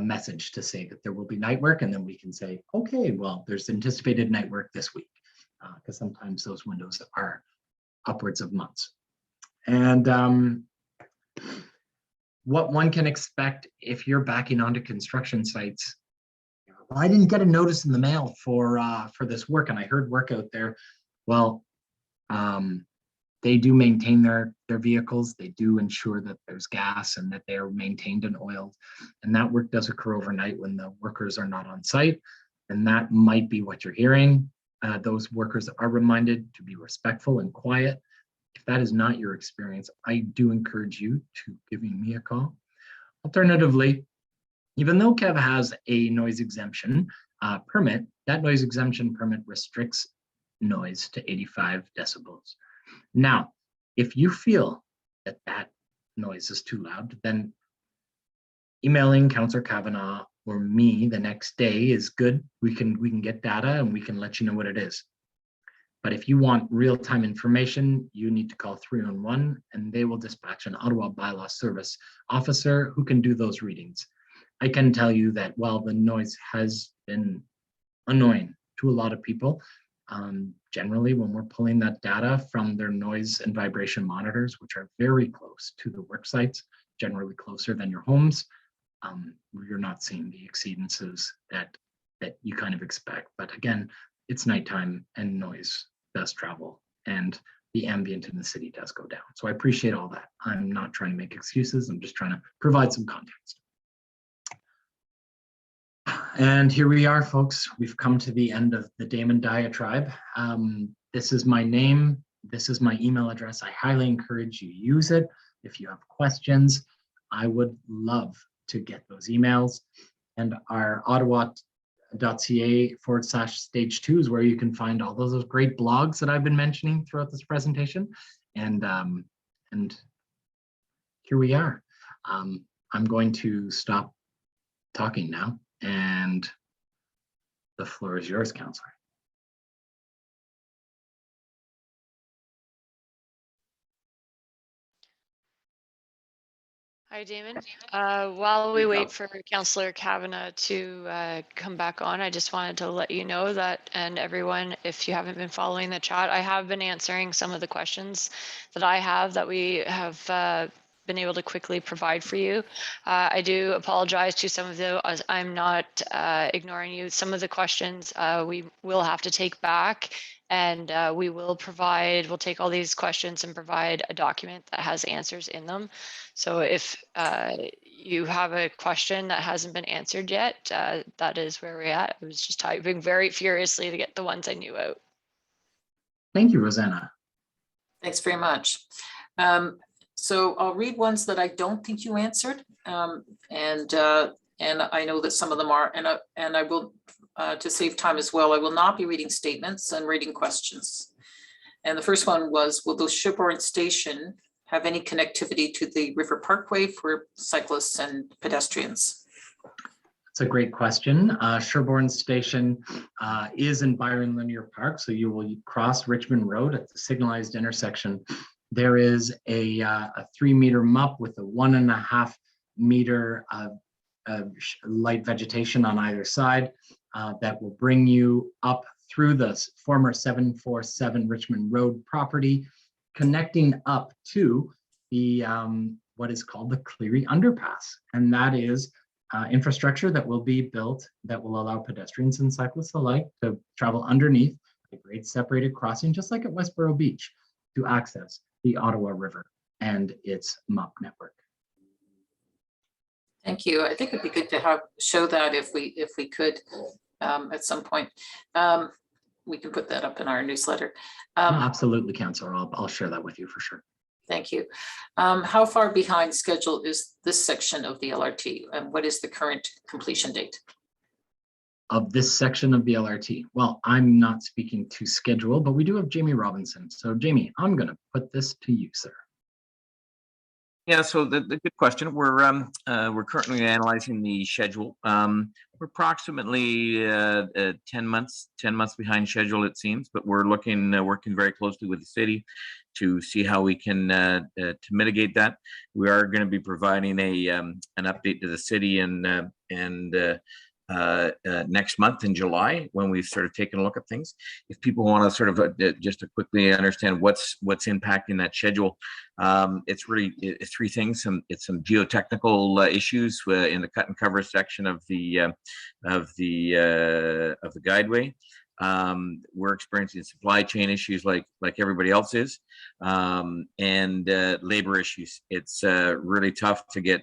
message to say that there will be night work, and then we can say, okay, well, there's anticipated night work this week, because sometimes those windows are upwards of months. And what one can expect if you're backing onto construction sites. Well, I didn't get a notice in the mail for this work, and I heard work out there. Well, they do maintain their vehicles. They do ensure that there's gas and that they are maintained and oiled. And that work does occur overnight when the workers are not on site. And that might be what you're hearing. Those workers are reminded to be respectful and quiet. If that is not your experience, I do encourage you to giving me a call. Alternatively, even though Kev has a noise exemption permit, that noise exemption permit restricts noise to 85 decibels. Now, if you feel that that noise is too loud, then emailing Councillor Kavanagh or me the next day is good. We can get data and we can let you know what it is. But if you want real-time information, you need to call 311 and they will dispatch an Ottawa Bylaw Service officer who can do those readings. I can tell you that while the noise has been annoying to a lot of people, generally when we're pulling that data from their noise and vibration monitors, which are very close to the work sites, generally closer than your homes, you're not seeing the exceedances that you kind of expect. But again, it's nighttime and noise does travel and the ambient in the city does go down. So I appreciate all that. I'm not trying to make excuses. I'm just trying to provide some context. And here we are, folks. We've come to the end of the Damon diatribe. This is my name. This is my email address. I highly encourage you to use it. If you have questions, I would love to get those emails. And our ottawa.ca/stage2 is where you can find all those great blogs that I've been mentioning throughout this presentation. And here we are. I'm going to stop talking now. And the floor is yours, Councillor. Hi, Damon. While we wait for Councillor Kavanagh to come back on, I just wanted to let you know that, and everyone, if you haven't been following the chat, I have been answering some of the questions that I have that we have been able to quickly provide for you. I do apologize to some of the, as I'm not ignoring you. Some of the questions we will have to take back, and we'll take all these questions and provide a document that has answers in them. So if you have a question that hasn't been answered yet, that is where we're at. I was just typing very furiously to get the ones I knew out. Thank you, Rosanna. Thanks very much. So I'll read ones that I don't think you answered, and I know that some of them are, and I will, to save time as well, I will not be reading statements and reading questions. And the first one was, will the Sherbourne station have any connectivity to the River Parkway for cyclists and pedestrians? It's a great question. Sherbourne Station is in Byron Linear Park, so you will cross Richmond Road at the signalized intersection. There is a 3-meter MUP with a 1.5 meter light vegetation on either side that will bring you up through the former 747 Richmond Road property, connecting up to the what is called the Cleary Underpass. And that is infrastructure that will be built that will allow pedestrians and cyclists alike to travel underneath a grade separated crossing, just like at Westboro Beach, to access the Ottawa River and its MUP network. Thank you. I think it'd be good to show that if we could at some point. We can put that up in our newsletter. Absolutely, Councillor. I'll share that with you for sure. Thank you. How far behind schedule is this section of the LRT, and what is the current completion date? Of this section of the LRT? Well, I'm not speaking to schedule, but we do have Jamie Robinson. So Jamie, I'm going to put this to you, sir. Yeah, so the good question. We're currently analyzing the schedule. We're approximately 10 months behind schedule, it seems, but we're working very closely with the city to see how we can to mitigate that. We are going to be providing an update to the city and next month in July, when we've sort of taken a look at things. If people want to sort of just to quickly understand what's impacting that schedule, it's really three things. It's some geotechnical issues in the cut and cover section of the guideway. We're experiencing supply chain issues like everybody else is, and labor issues. It's really tough to get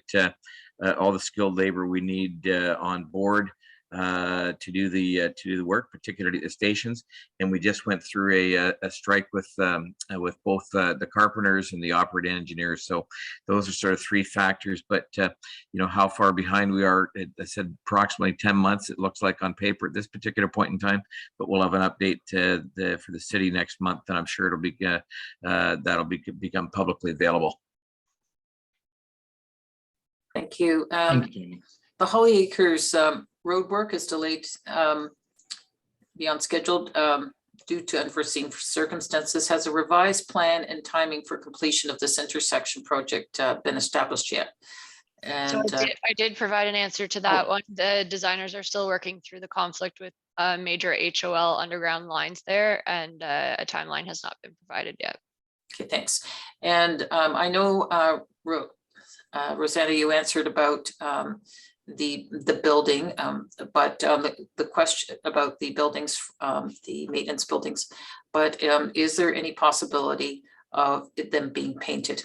all the skilled labor we need on board to do the work, particularly at the stations. And we just went through a strike with both the carpenters and the operating engineers. So those are sort of three factors. But how far behind we are, I said approximately 10 months. It looks like on paper at this particular point in time. But we'll have an update for the city next month, and I'm sure it'll be become publicly available. Thank you. Thank you, Jamie. The Holly Acres road work is delayed beyond scheduled due to unforeseen circumstances. Has a revised plan and timing for completion of this intersection project been established yet? And so I did provide an answer to that one. The designers are still working through the conflict with major HOL underground lines there, and a timeline has not been provided yet. Okay, thanks. And I know Rosanna, you answered about the building, but the question about the buildings, the maintenance buildings, but is there any possibility of them being painted?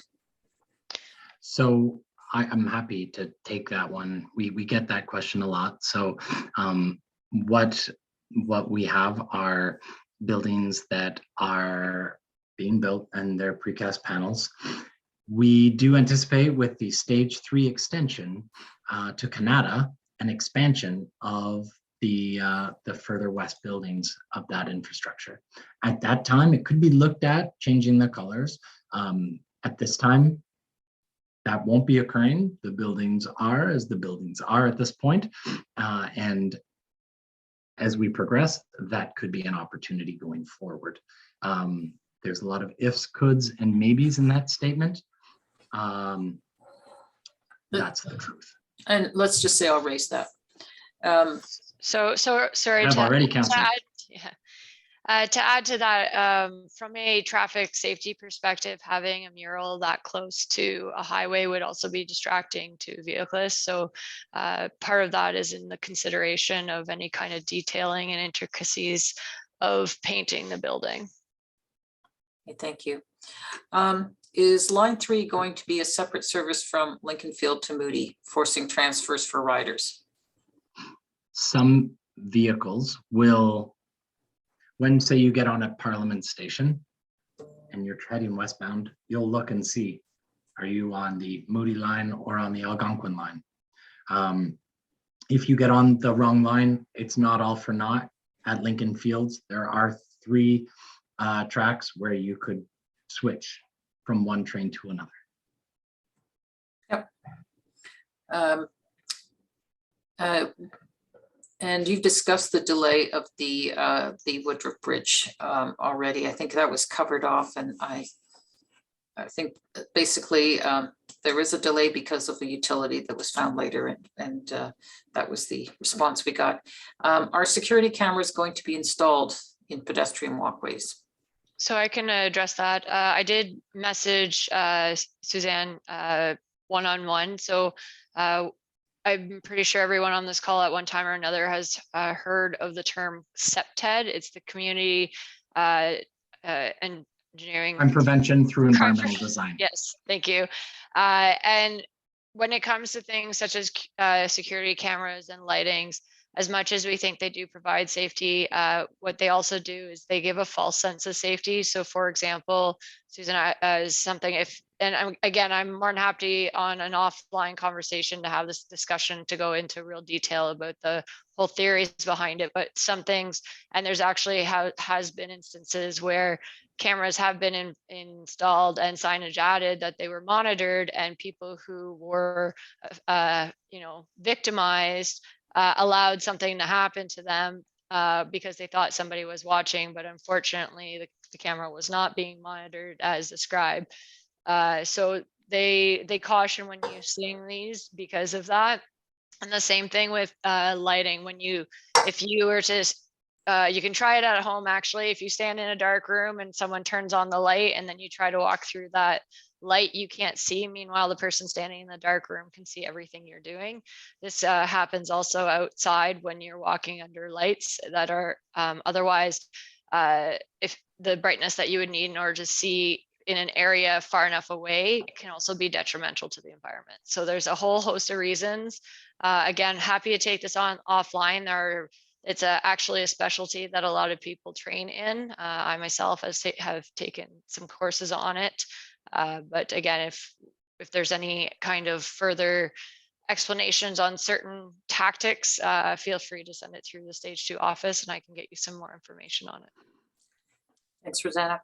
So I'm happy to take that one. We get that question a lot. So what we have are buildings that are being built and they're precast panels. We do anticipate with the stage 3 extension to Canada an expansion of the further west buildings of that infrastructure. At that time, it could be looked at changing the colors. At this time, that won't be occurring. The buildings are as the buildings are at this point. And as we progress, that could be an opportunity going forward. There's a lot of ifs, coulds, and maybes in that statement. That's the truth. And let's just say I'll raise that. So sorry I've already counseled. To add to that, from a traffic safety perspective, having a mural that close to a highway would also be distracting to vehiclists. So part of that is in the consideration of any kind of detailing and intricacies of painting the building. Okay, thank you. Is line 3 going to be a separate service from Lincoln Field to Moody, forcing transfers for riders? Some vehicles will, when say you get on at Parliament Station and you're heading westbound, you'll look and see, are you on the Moody line or on the Algonquin line? If you get on the wrong line, it's not all for naught. At Lincoln Fields, there are 3 tracks where you could switch from one train to another. Yep. And you've discussed the delay of the Woodruff Bridge already. I think that was covered off, and I think basically there is a delay because of the utility that was found later, and that was the response we got. Are security cameras going to be installed in pedestrian walkways? So I can address that. I did message Suzanne one-on-one. So I'm pretty sure everyone on this call at one time or another has heard of the term CPTED. It's the Community Engineering Crime prevention through Crime environmental design. Yes, thank you. And when it comes to things such as security cameras and lightings, as much as we think they do provide safety, what they also do is they give a false sense of safety. So for example, Susan, is something I'm more than happy on an offline conversation to have this discussion to go into real detail about the whole theories behind it, but some things, and there's actually has been instances where cameras have been installed and signage added that they were monitored, and people who were victimized allowed something to happen to them because they thought somebody was watching, but unfortunately the camera was not being monitored as described. So they caution when using these because of that. And the same thing with lighting. If you were to, you can try it at home actually. If you stand in a dark room and someone turns on the light and then you try to walk through that light, you can't see. Meanwhile, the person standing in the dark room can see everything you're doing. This happens also outside when you're walking under lights that are otherwise, if the brightness that you would need in order to see in an area far enough away, it can also be detrimental to the environment. So there's a whole host of reasons. Again, happy to take this on offline. It's actually a specialty that a lot of people train in. I myself have taken some courses on it. But again, if there's any kind of further explanations on certain tactics, feel free to send it through the Stage 2 office and I can get you some more information on it. Thanks, Rosanna.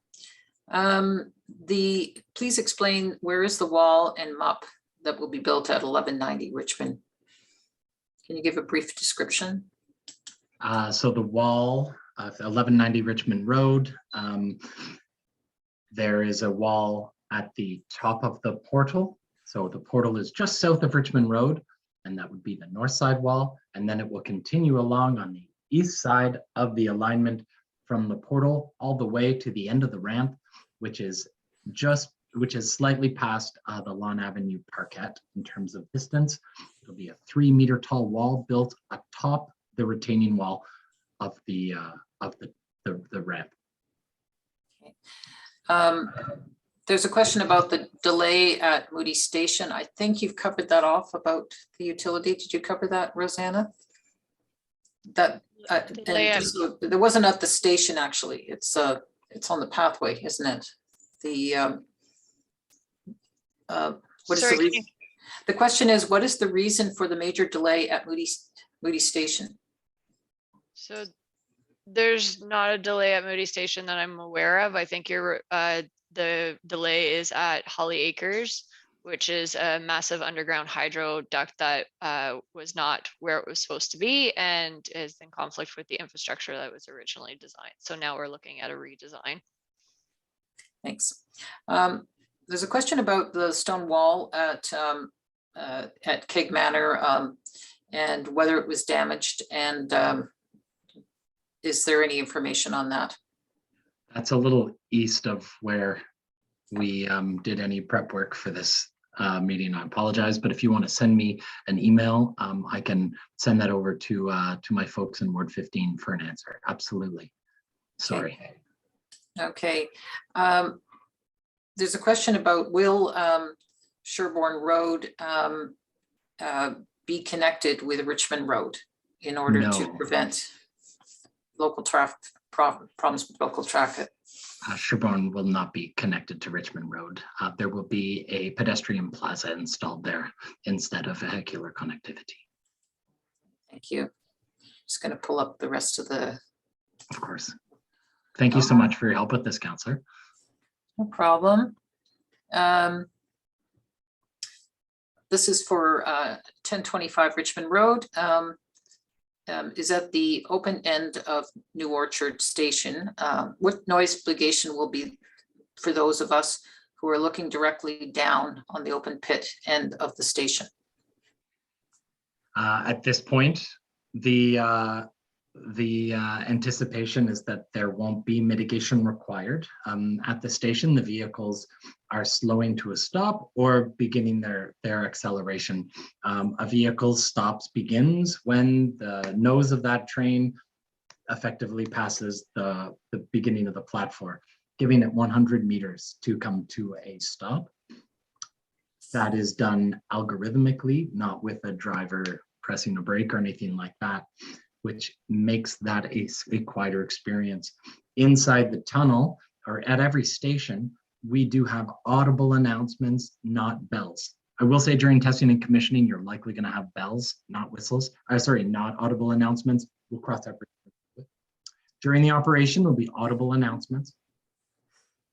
Please explain where is the wall and MUP that will be built at 1190 Richmond? Can you give a brief description? So the wall of 1190 Richmond Road, there is a wall at the top of the portal. So the portal is just south of Richmond Road, and that would be the north side wall. And then it will continue along on the east side of the alignment from the portal all the way to the end of the ramp, which is slightly past the Lawn Avenue parquet in terms of distance. It'll be a 3-meter tall wall built atop the retaining wall of the ramp. Okay. There's a question about the delay at Moody Station. I think you've covered that off about the utility. Did you cover that, Rosanna? That there wasn't at the station actually. It's on the pathway, isn't it? The what is the reason? The question is, what is the reason for the major delay at Moody Station? So there's not a delay at Moody Station that I'm aware of. I think the delay is at Holly Acres, which is a massive underground hydro duct that was not where it was supposed to be and is in conflict with the infrastructure that was originally designed. So now we're looking at a redesign. Thanks. There's a question about the stone wall at at Keg Manor, and whether it was damaged, and is there any information on that? That's a little east of where we did any prep work for this meeting. I apologize, but if you want to send me an email, I can send that over to my folks in Ward 15 for an answer. Absolutely. Sorry. Okay. There's a question about will Sherbourne Road be connected with Richmond Road in order to No. prevent local traffic problems with local traffic? Sherbourne will not be connected to Richmond Road. There will be a pedestrian plaza installed there instead of vehicular connectivity. Thank you. Just going to pull up the rest of the. Of course. Thank you so much for your help with this, Councillor. No problem. This is for 1025 Richmond Road. Is at the open end of New Orchard Station. What noise mitigation will be for those of us who are looking directly down on the open pit end of the station? At this point, the anticipation is that there won't be mitigation required. At the station, the vehicles are slowing to a stop or beginning their acceleration. A vehicle's stops begins when the nose of that train effectively passes the beginning of the platform, giving it 100 meters to come to a stop. That is done algorithmically, not with a driver pressing a brake or anything like that, which makes that a quieter experience. Inside the tunnel, or at every station, we do have audible announcements, not bells. I will say during testing and commissioning, you're likely going to have bells, not whistles. Sorry, not audible announcements. We'll cross that bridge. During the operation, there'll be audible announcements.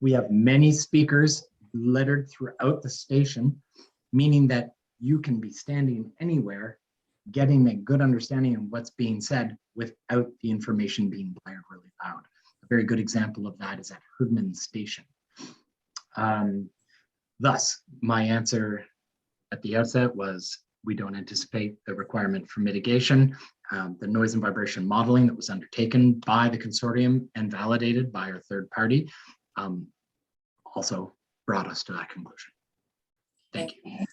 We have many speakers littered throughout the station, meaning that you can be standing anywhere, getting a good understanding of what's being said without the information being blared really loud. A very good example of that is at Hoodman Station. Thus, my answer at the outset was we don't anticipate the requirement for mitigation. The noise and vibration modeling that was undertaken by the consortium and validated by our third party also brought us to that conclusion. Thank you.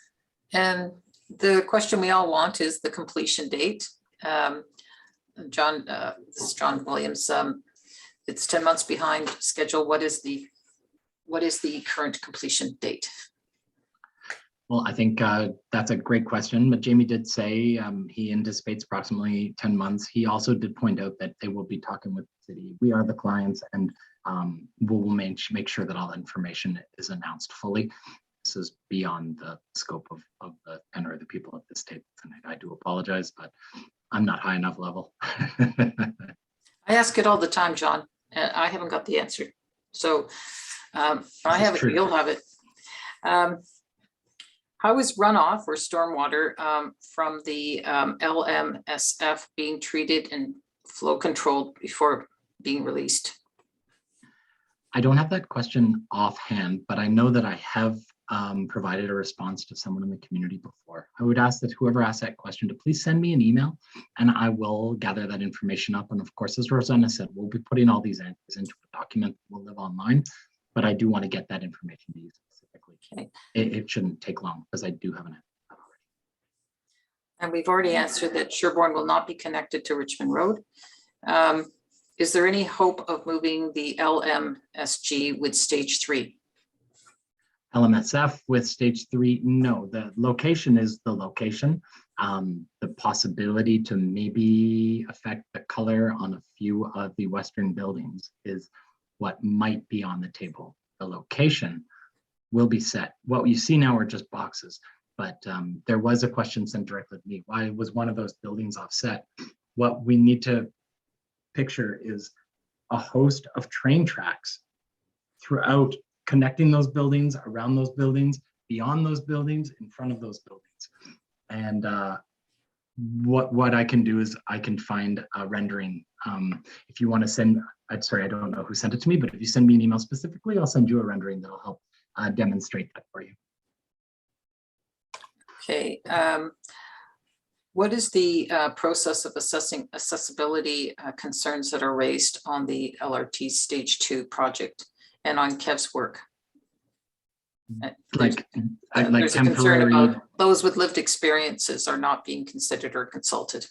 And the question we all want is the completion date. John, this is John Williams. It's 10 months behind schedule. What is the current completion date? Well, I think that's a great question, but Jamie did say he anticipates approximately 10 months. He also did point out that they will be talking with the city. We are the clients, and we'll make sure that all the information is announced fully. This is beyond the scope of the tenor of the people at this table tonight. I do apologize, but I'm not high enough level. I ask it all the time, John, and I haven't got the answer. So I have it, you'll have it. How is runoff or stormwater from the LMSF being treated and flow controlled before being released? I don't have that question offhand, but I know that I have provided a response to someone in the community before. I would ask that whoever asked that question to please send me an email and I will gather that information up. And of course, as Rosanna said, we'll be putting all these answers into a document that will live online, but I do want to get that information to you specifically. Okay. It shouldn't take long because I do have an answer already. And we've already answered that Sherbourne will not be connected to Richmond Road. Is there any hope of moving the LMSG with stage 3? LMSF with stage 3, no. The location is the location. The possibility to maybe affect the color on a few of the western buildings is what might be on the table. The location will be set. What you see now are just boxes, but there was a question sent directly to me. Why was one of those buildings offset? What we need to picture is a host of train tracks throughout, connecting those buildings, around those buildings, beyond those buildings, in front of those buildings. And what I can do is I can find a rendering. If you want to send, I'm sorry, I don't know who sent it to me, but if you send me an email specifically, I'll send you a rendering that'll help demonstrate that for you. Okay. What is the process of assessing accessibility concerns that are raised on the LRT Stage 2 project and on Kev's work? Like There's a concern temporary. about those with lived experiences are not being considered or consulted.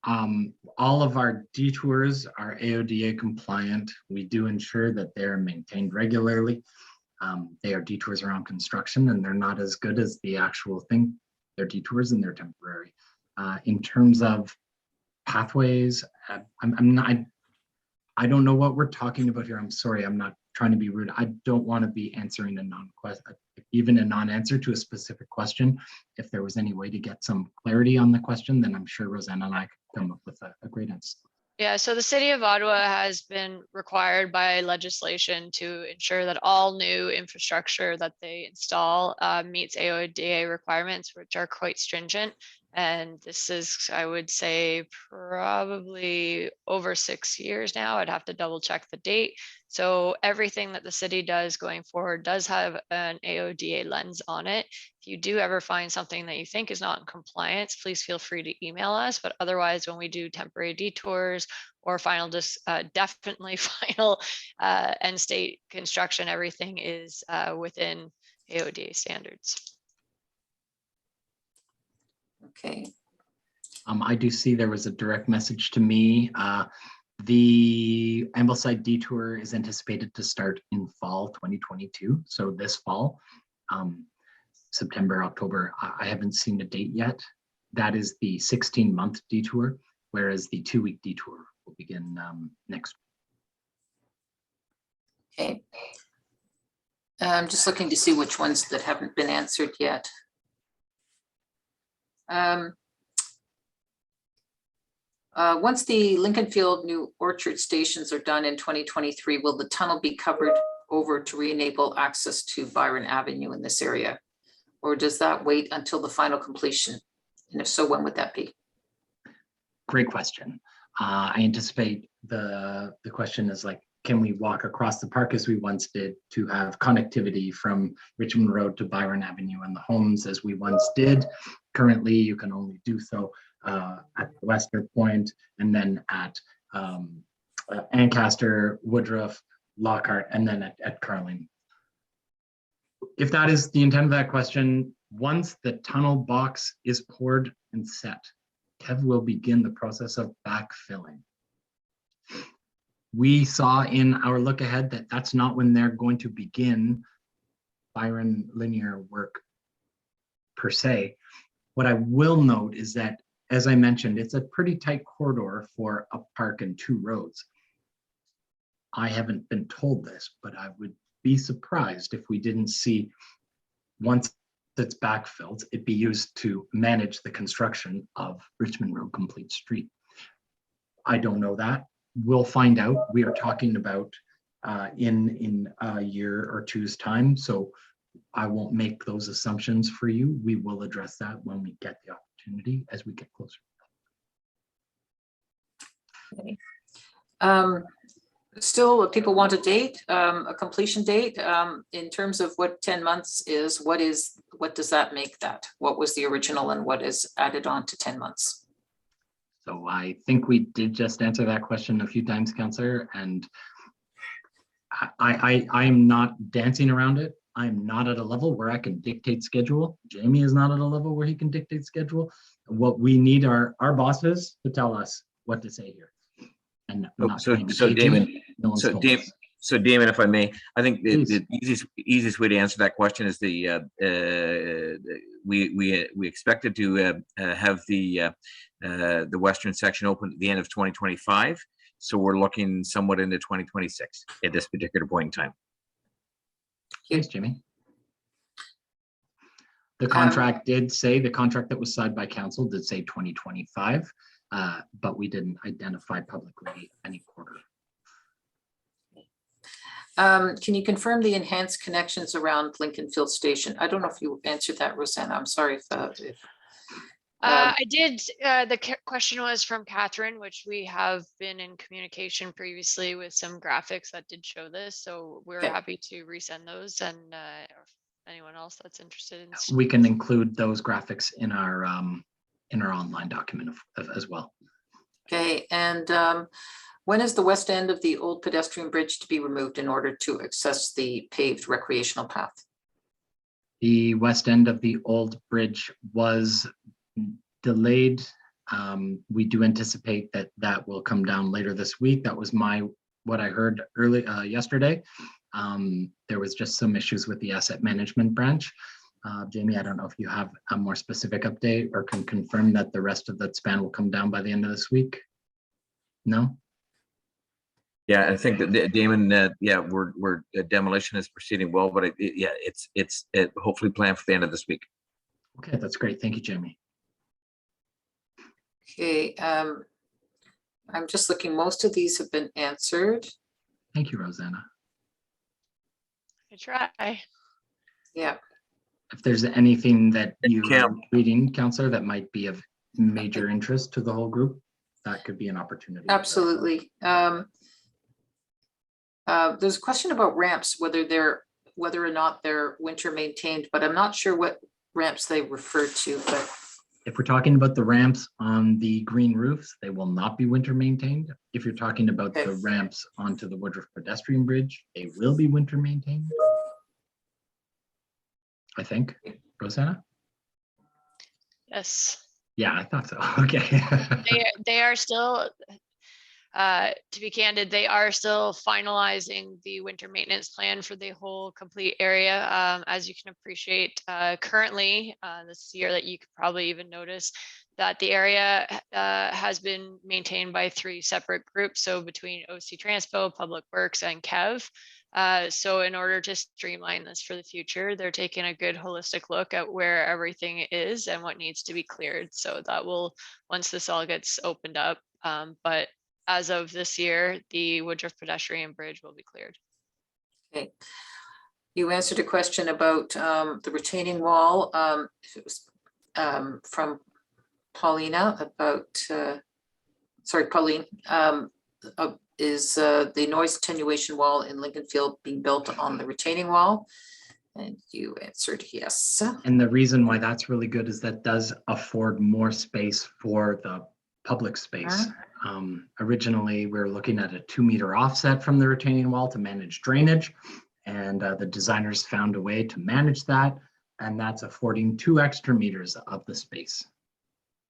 All of our detours are AODA compliant. We do ensure that they're maintained regularly. They are detours around construction, and they're not as good as the actual thing. They're detours and they're temporary. In terms of pathways, I don't know what we're talking about here. I'm sorry, I'm not trying to be rude. I don't want to be answering even a non-answer to a specific question. If there was any way to get some clarity on the question, then I'm sure Rosanna and I could come up with a great answer. Yeah, so the city of Ottawa has been required by legislation to ensure that all new infrastructure that they install meets AODA requirements, which are quite stringent. And this is, I would say, probably over 6 years now. I'd have to double check the date. So everything that the city does going forward does have an AODA lens on it. If you do ever find something that you think is not in compliance, please feel free to email us. But otherwise, when we do temporary detours or final, definitely final end state construction, everything is within AODA standards. Okay. I do see there was a direct message to me. The Ambleside detour is anticipated to start in fall 2022. So this fall, September, October. I haven't seen a date yet. That is the 16-month detour, whereas the 2-week detour will begin next week. Okay. I'm just looking to see which ones that haven't been answered yet. Once the Lincolnfield New Orchard stations are done in 2023, will the tunnel be covered over to re-enable access to Byron Avenue in this area? Or does that wait until the final completion? And if so, when would that be? Great question. I anticipate the question is like, can we walk across the park as we once did to have connectivity from Richmond Road to Byron Avenue and the homes as we once did? Currently, you can only do so at the Western Point and then at Ancaster, Woodruff, Lockhart, and then at Carling. If that is the intent of that question, once the tunnel box is poured and set, Kev will begin the process of backfilling. We saw in our look ahead that that's not when they're going to begin Byron linear work per se. What I will note is that, as I mentioned, it's a pretty tight corridor for a park and 2 roads. I haven't been told this, but I would be surprised if we didn't see, once it's backfilled, it be used to manage the construction of Richmond Road Complete Street. I don't know that. We'll find out. We are talking about in a year or two's time, so I won't make those assumptions for you. We will address that when we get the opportunity as we get closer. Okay. Still, people want a date, a completion date, in terms of what 10 months is. What does that make that? What was the original and what is added on to 10 months? So I think we did just answer that question a few times, Councillor, and I am not dancing around it. I'm not at a level where I can dictate schedule. Jamie is not at a level where he can dictate schedule. What we need are our bosses to tell us what to say here. And so Damon, Damon, if I may, I think the easiest way to answer that question is we expected to have the western section open at the end of 2025. So we're looking somewhat into 2026 at this particular point in time. Thanks, Jimmy. The contract did say, the contract that was signed by council did say 2025, but we didn't identify publicly any quarter. Can you confirm the enhanced connections around Lincolnfield Station? I don't know if you answered that, Rosanna. I'm sorry if I did. The question was from Catherine, which we have been in communication previously with some graphics that did show this. So we're happy to resend those and anyone else that's interested in. We can include those graphics in our online document as well. Okay, and when is the west end of the old pedestrian bridge to be removed in order to access the paved recreational path? The west end of the old bridge was delayed. We do anticipate that that will come down later this week. That was what I heard early yesterday. There was just some issues with the asset management branch. Jamie, I don't know if you have a more specific update or can confirm that the rest of that span will come down by the end of this week. No? Yeah, I think that Damon, we're demolition is proceeding well, but it's hopefully planned for the end of this week. Okay, that's great. Thank you, Jamie. Okay, I'm just looking, most of these have been answered. Thank you, Rosanna. I try. Yeah, If there's anything that you're Cam. reading, Counselor, that might be of major interest to the whole group, that could be an opportunity. absolutely. There's a question about ramps, whether or not they're winter maintained, but I'm not sure what ramps they refer to, but If we're talking about the ramps on the green roofs, they will not be winter maintained. If you're talking about Okay. the ramps onto the Woodruff pedestrian bridge, they will be winter maintained. I think, Rosanna? Yes. Yeah, I thought so. Okay. They are still, to be candid, they are still finalizing the winter maintenance plan for the whole complete area. As you can appreciate, currently, this year that you could probably even notice that the area has been maintained by 3 separate groups. So between OC Transpo, Public Works, and KEV. So in order to streamline this for the future, they're taking a good holistic look at where everything is and what needs to be cleared. So that will, once this all gets opened up, but as of this year, the Woodruff pedestrian bridge will be cleared. okay. You answered a question about the retaining wall. If it was from Paulina about, sorry, Pauline, is the noise attenuation wall in Lincolnfield being built on the retaining wall? And you answered yes. And the reason why that's really good is that does afford more space for the public space. Originally, we were looking at a 2-meter offset from the retaining wall to manage drainage. And the designers found a way to manage that. And that's affording 2 extra meters of the space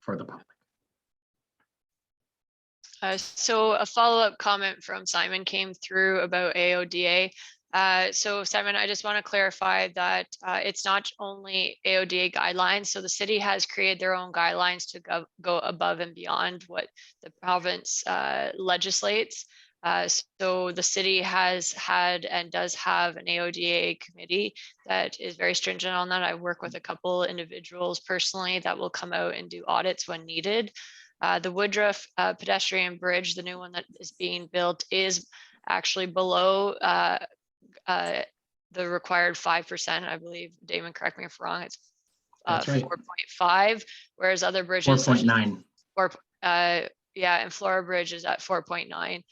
for the public. So a follow-up comment from Simon came through about AODA. So Simon, I just want to clarify that it's not only AODA guidelines. So the city has created their own guidelines to go above and beyond what the province legislates. So the city has had and does have an AODA committee that is very stringent on that. I work with a couple individuals personally that will come out and do audits when needed. The Woodruff pedestrian bridge, the new one that is being built, is actually below the required 5%. I believe, Damon, correct me if wrong, it's That's right. 4.5, whereas other bridges 4.9. Yeah, and Flora Bridge is at 4.9.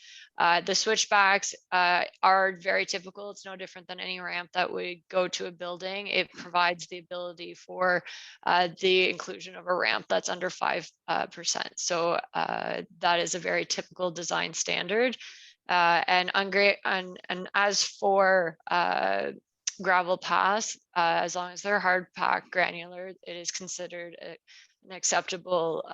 The switchbacks are very typical. It's no different than any ramp that would go to a building. It provides the ability for the inclusion of a ramp that's under 5%. So that is a very typical design standard. And as for gravel paths, as long as they're hard packed granular, it is considered an acceptable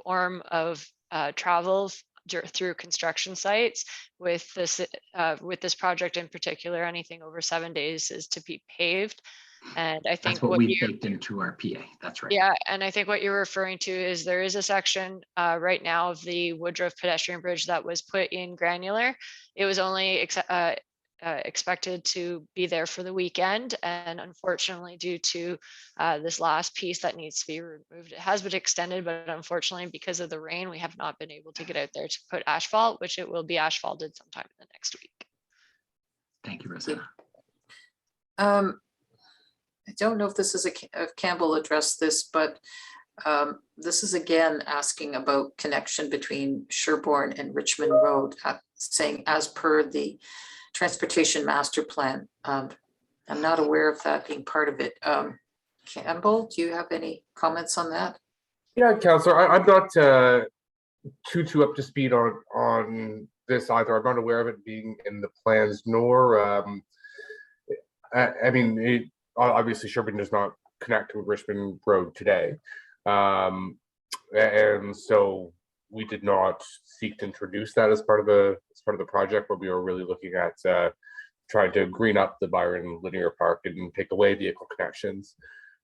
form of travel through construction sites. With this project in particular, anything over 7 days is to be paved. And I think That's what we baked into our PA. That's right. Yeah, and I think what you're referring to is there is a section right now of the Woodruff pedestrian bridge that was put in granular. It was only expected to be there for the weekend, and unfortunately, due to this last piece that needs to be removed, it has been extended, but unfortunately, because of the rain, we have not been able to get out there to put asphalt, which it will be asphalted sometime in the next week. Thank you, Rosanna. I don't know if this is if Campbell addressed this, but this is again asking about connection between Sherbourne and Richmond Road, saying as per the transportation master plan. I'm not aware of that being part of it. Campbell, do you have any comments on that? Yeah, Councillor, I'm not too up to speed on this either. I'm not aware of it being in the plans, nor I mean, obviously Sherbourne does not connect to Richmond Road today, and so we did not seek to introduce that as part of the project, but we were really looking at trying to green up the Byron Linear Park and take away vehicle connections.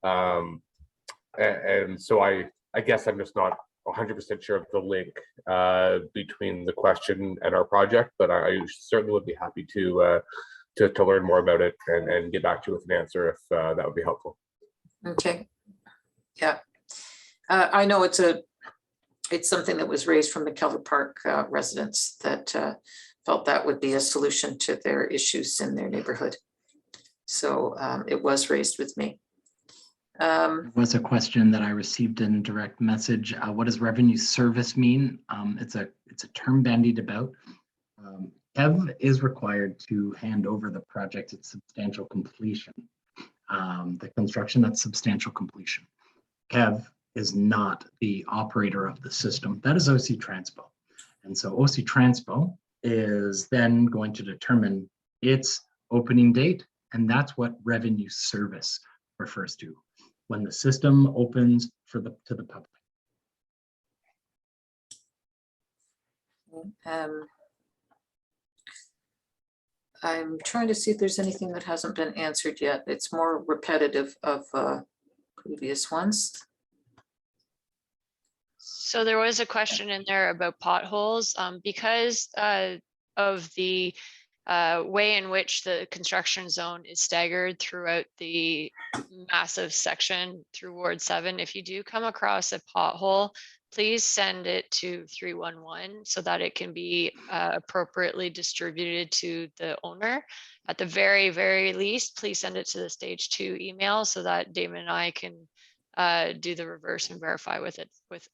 And so I guess I'm just not 100% sure of the link between the question and our project, but I certainly would be happy to learn more about it and get back to you with an answer if that would be helpful. Okay. Yeah. I know it's something that was raised from the Keller Park residents that felt that would be a solution to their issues in their neighborhood. So it was raised with me. There was a question that I received in direct message. What does revenue service mean? It's a term bandied about. EV is required to hand over the project at substantial completion. The construction at substantial completion. KEV is not the operator of the system. That is OC Transpo. And so OC Transpo is then going to determine its opening date, and that's what revenue service refers to, when the system opens to the public. I'm trying to see if there's anything that hasn't been answered yet. It's more repetitive of previous ones. So there was a question in there about potholes, because of the way in which the construction zone is staggered throughout the massive section through Ward 7. If you do come across a pothole, please send it to 311 so that it can be appropriately distributed to the owner. At the very, very least, please send it to the stage 2 email so that Damon and I can do the reverse and verify with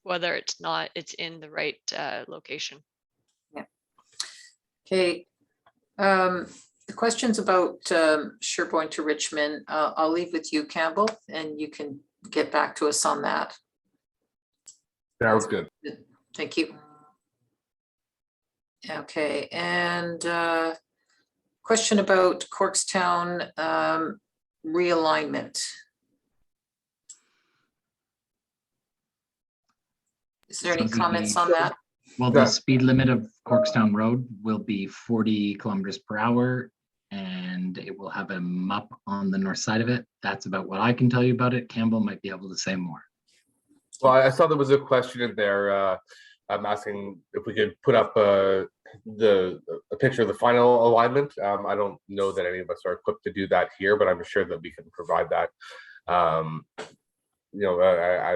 whether it's in the right location. Yeah. Okay. The questions about Sherbourne to Richmond, I'll leave with you, Campbell, and you can get back to us on that. That was good. Thank you. Okay, and question about Corkstown realignment. Is there any comments on that? Well, the speed limit of Corkstown Road will be 40 kilometers per hour, and it will have a MUP on the north side of it. That's about what I can tell you about it. Campbell might be able to say more. Well, I saw there was a question in there. I'm asking if we could put up a picture of the final alignment. I don't know that any of us are equipped to do that here, but I'm sure that we can provide that,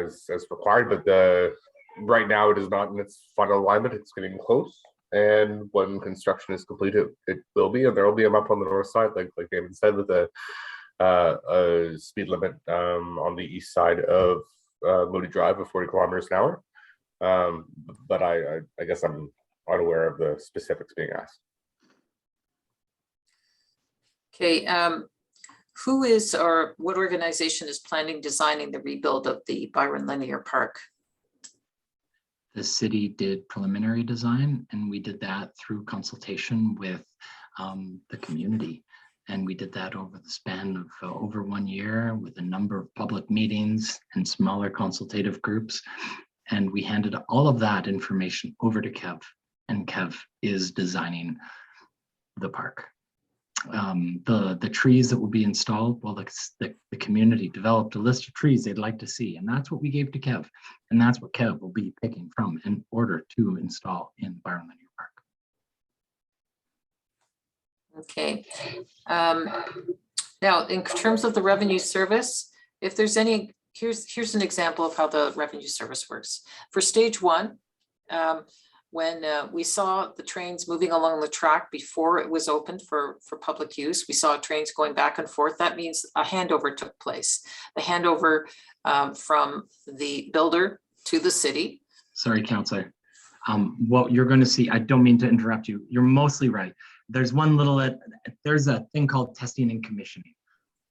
as required. But right now it is not in its final alignment. It's getting close, and when construction is completed, it will be, and there will be a map on the north side, like David said, with a speed limit on the east side of Moody Drive of 40 kilometers an hour. But I guess I'm unaware of the specifics being asked. Okay, who is or what organization is planning designing the rebuild of the Byron Linear Park? The city did preliminary design, and we did that through consultation with the community. And we did that over the span of over 1 year with a number of public meetings and smaller consultative groups. And we handed all of that information over to Kev, and Kev is designing the park. The trees that will be installed, well, the community developed a list of trees they'd like to see, and that's what we gave to Kev, and that's what Kev will be picking from in order to install in Byron Linear Park. Okay. Now, in terms of the revenue service, if there's any, here's an example of how the revenue service works. For stage 1, when we saw the trains moving along the track before it was opened for public use, we saw trains going back and forth. That means a handover took place. The handover from the builder to the city. Sorry, Councillor. What you're going to see, I don't mean to interrupt you. You're mostly right. There's one little, there's a thing called testing and commissioning.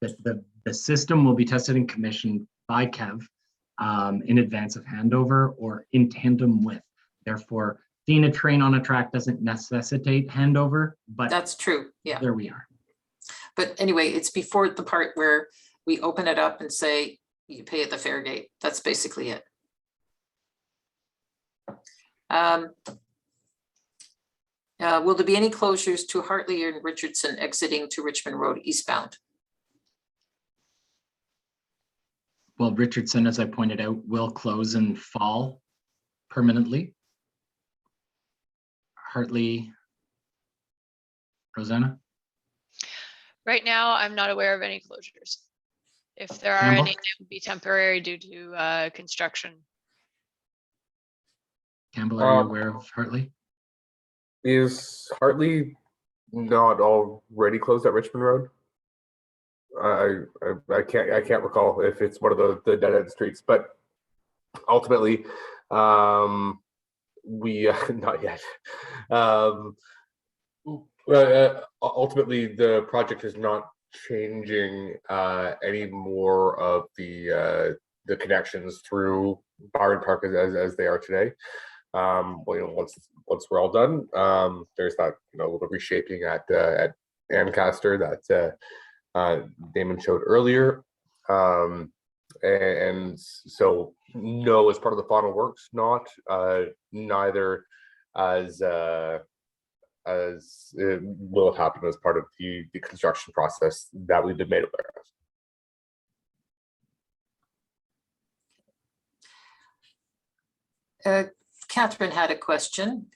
the system will be tested and commissioned by Kev in advance of handover or in tandem with. Therefore, seeing a train on a track doesn't necessitate handover, but That's true, yeah. there we are. But anyway, it's before the part where we open it up and say, you pay at the fare gate. That's basically it. Will there be any closures to Hartley and Richardson exiting to Richmond Road eastbound? Well, Richardson, as I pointed out, will close in fall permanently. Hartley, Rosanna? Right now, I'm not aware of any closures. If there are Campbell? any, they would be temporary due to construction. Campbell, are you aware of Hartley? Is Hartley not already closed at Richmond Road? I can't recall if it's one of the dead end streets, but ultimately, we not yet. Ultimately, the project is not changing any more of the connections through Byron Park as they are today. Well, you know, once we're all done, there's that little reshaping at Ancaster that Damon showed earlier, and so no, as part of the final works, not neither as it will have happened as part of the construction process that we've been made aware of. Catherine had a question.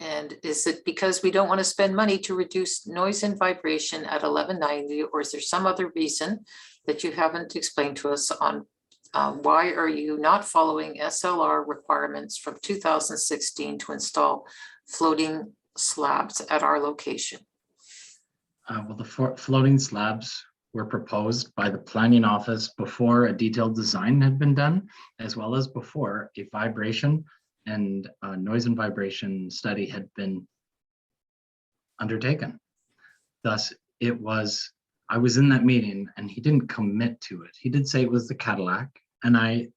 And is it because we don't want to spend money to reduce noise and vibration at 1190, or is there some other reason that you haven't explained to us on why are you not following SLR requirements from 2016 to install floating slabs at our location? Well, the floating slabs were proposed by the planning office before a detailed design had been done, as well as before a vibration and noise and vibration study had been undertaken. Thus, I was in that meeting and he didn't commit to it. He did say it was the Cadillac, and I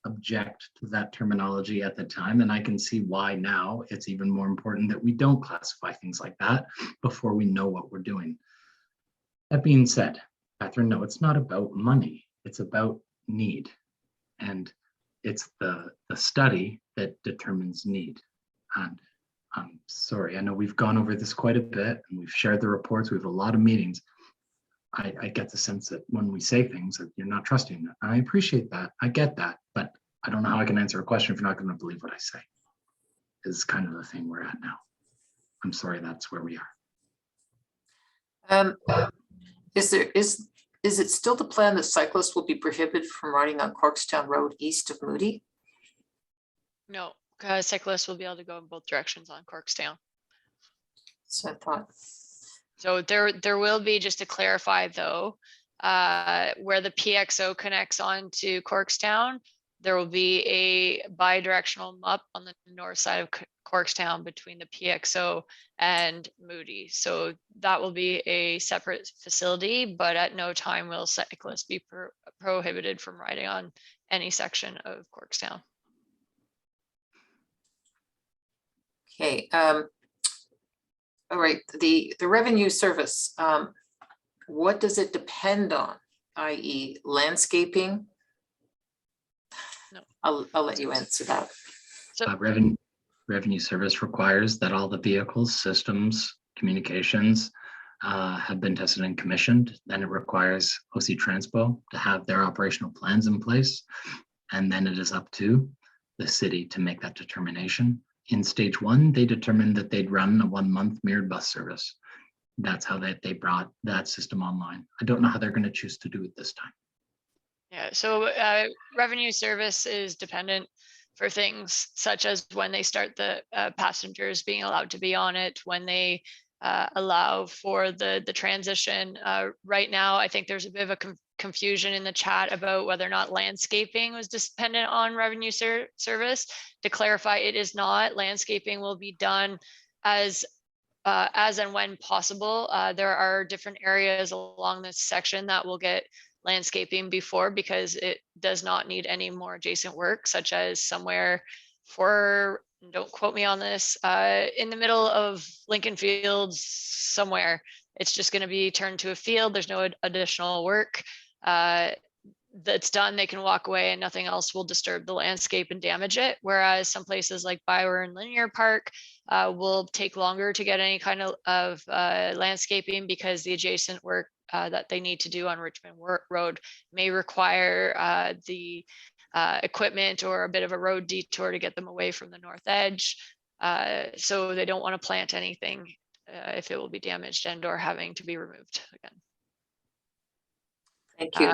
object to that terminology at the time, and I can see why now it's even more important that we don't classify things like that before we know what we're doing. That being said, Catherine, no, it's not about money. It's about need. And it's the study that determines need. And I'm sorry, I know we've gone over this quite a bit and we've shared the reports. We have a lot of meetings. I get the sense that when we say things that you're not trusting that. I appreciate that. I get that, but I don't know how I can answer a question if you're not going to believe what I say. Is kind of the thing we're at now. I'm sorry, that's where we are. Is it still the plan that cyclists will be prohibited from riding on Corkstown Road east of Moody? No, cyclists will be able to go in both directions on Corkstown. So I thought. So there will be, just to clarify though, where the PXO connects on to Corkstown, there will be a bi-directional MUP on the north side of Corkstown between the PXO and Moody. So that will be a separate facility, but at no time will cyclists be prohibited from riding on any section of Corkstown. Okay. All right. The revenue service. What does it depend on? I.e., landscaping? No. I'll let you answer that. So revenue service requires that all the vehicles, systems, communications have been tested and commissioned. Then it requires OC Transpo to have their operational plans in place. And then it is up to the city to make that determination. In stage one, they determined that they'd run a 1 month mirrored bus service. That's how they brought that system online. I don't know how they're going to choose to do it this time. yeah, so revenue service is dependent for things such as when they start the passengers being allowed to be on it, when they allow for the transition. Right now, I think there's a bit of a confusion in the chat about whether or not landscaping was dependent on revenue service. To clarify, it is not. Landscaping will be done as as and when possible. There are different areas along this section that will get landscaping before, because it does not need any more adjacent work, such as somewhere for, don't quote me on this, in the middle of Lincoln Fields somewhere. It's just going to be turned to a field. There's no additional work that's done. They can walk away and nothing else will disturb the landscape and damage it. Whereas some places like Byron Linear Park will take longer to get any kind of landscaping, because the adjacent work that they need to do on Richmond Road may require the equipment or a bit of a road detour to get them away from the north edge. So they don't want to plant anything if it will be damaged and or having to be removed again. Thank you.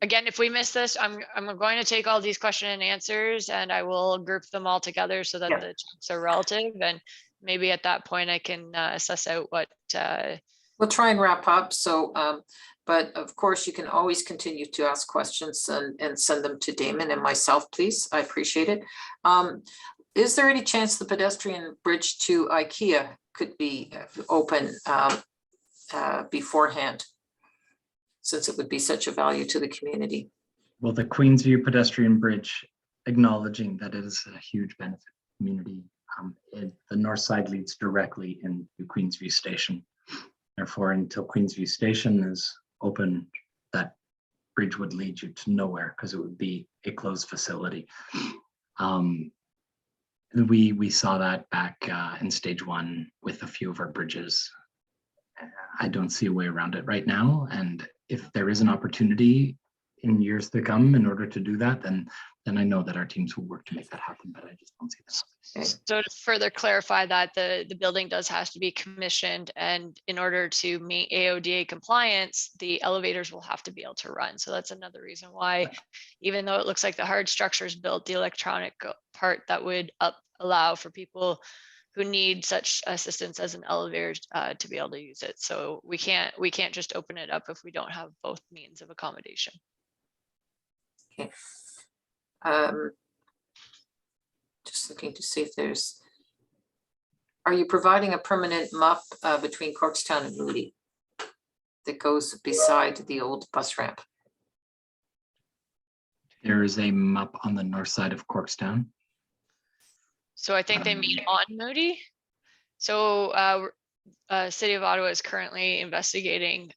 Again, if we miss this, I'm going to take all these question and answers and I will group them all together so that the chunks are relative, and maybe at that point I can suss out what. We'll try and wrap up. So, but of course you can always continue to ask questions and send them to Damon and myself, please. I appreciate it. Is there any chance the pedestrian bridge to IKEA could be open beforehand, since it would be such a value to the community? Well, the Queensview pedestrian bridge, acknowledging that it is a huge benefit to the community, the north side leads directly into Queensview Station. Therefore, until Queensview Station is open, that bridge would lead you to nowhere because it would be a closed facility. We saw that back in stage 1 with a few of our bridges. I don't see a way around it right now. And if there is an opportunity in years to come in order to do that, then I know that our teams will work to make that happen, but I just don't see that. Okay. So to further clarify that, the building does have to be commissioned, and in order to meet AODA compliance, the elevators will have to be able to run. So that's another reason why, even though it looks like the hard structure is built, the electronic part that would allow for people who need such assistance as an elevator to be able to use it. So we can't just open it up if we don't have both means of accommodation. Okay. Just looking to see if there's, are you providing a permanent MUP between Corkstown and Moody that goes beside the old bus ramp? There is a MUP on the north side of Corkstown. So I think they mean on Moody. So City of Ottawa is currently investigating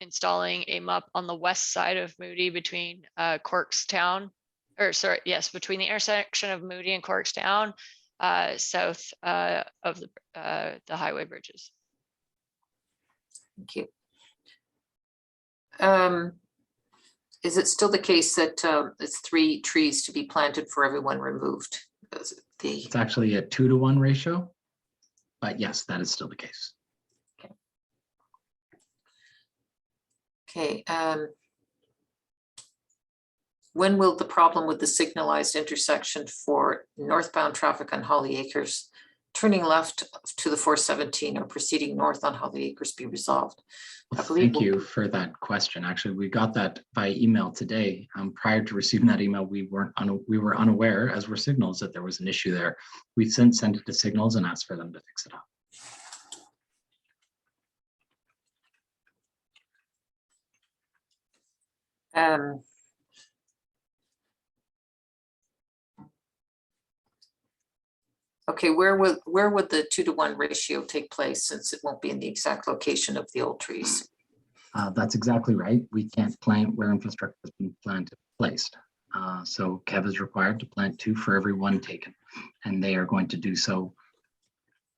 installing a MUP on the west side of Moody between Corkstown, or sorry, yes, between the intersection of Moody and Corkstown, south of the highway bridges. Thank you. Is it still the case that it's 3 trees to be planted for everyone removed? It's actually a 2-to-1 ratio, but yes, that is still the case. Okay. When will the problem with the signalized intersection for northbound traffic on Holly Acres turning left to the 417 or proceeding north on Holly Acres be resolved? Well, thank you for that question. Actually, we got that by email today. Prior to receiving that email, we were unaware, as were Signals, that there was an issue there. We've since sent it to Signals and asked for them to fix it up. Okay, where would the 2-to-1 ratio take place, since it won't be in the exact location of the old trees? That's exactly right. We can't plant where infrastructure has been placed. So Kev is required to plant 2 for every 1 taken, and they are going to do so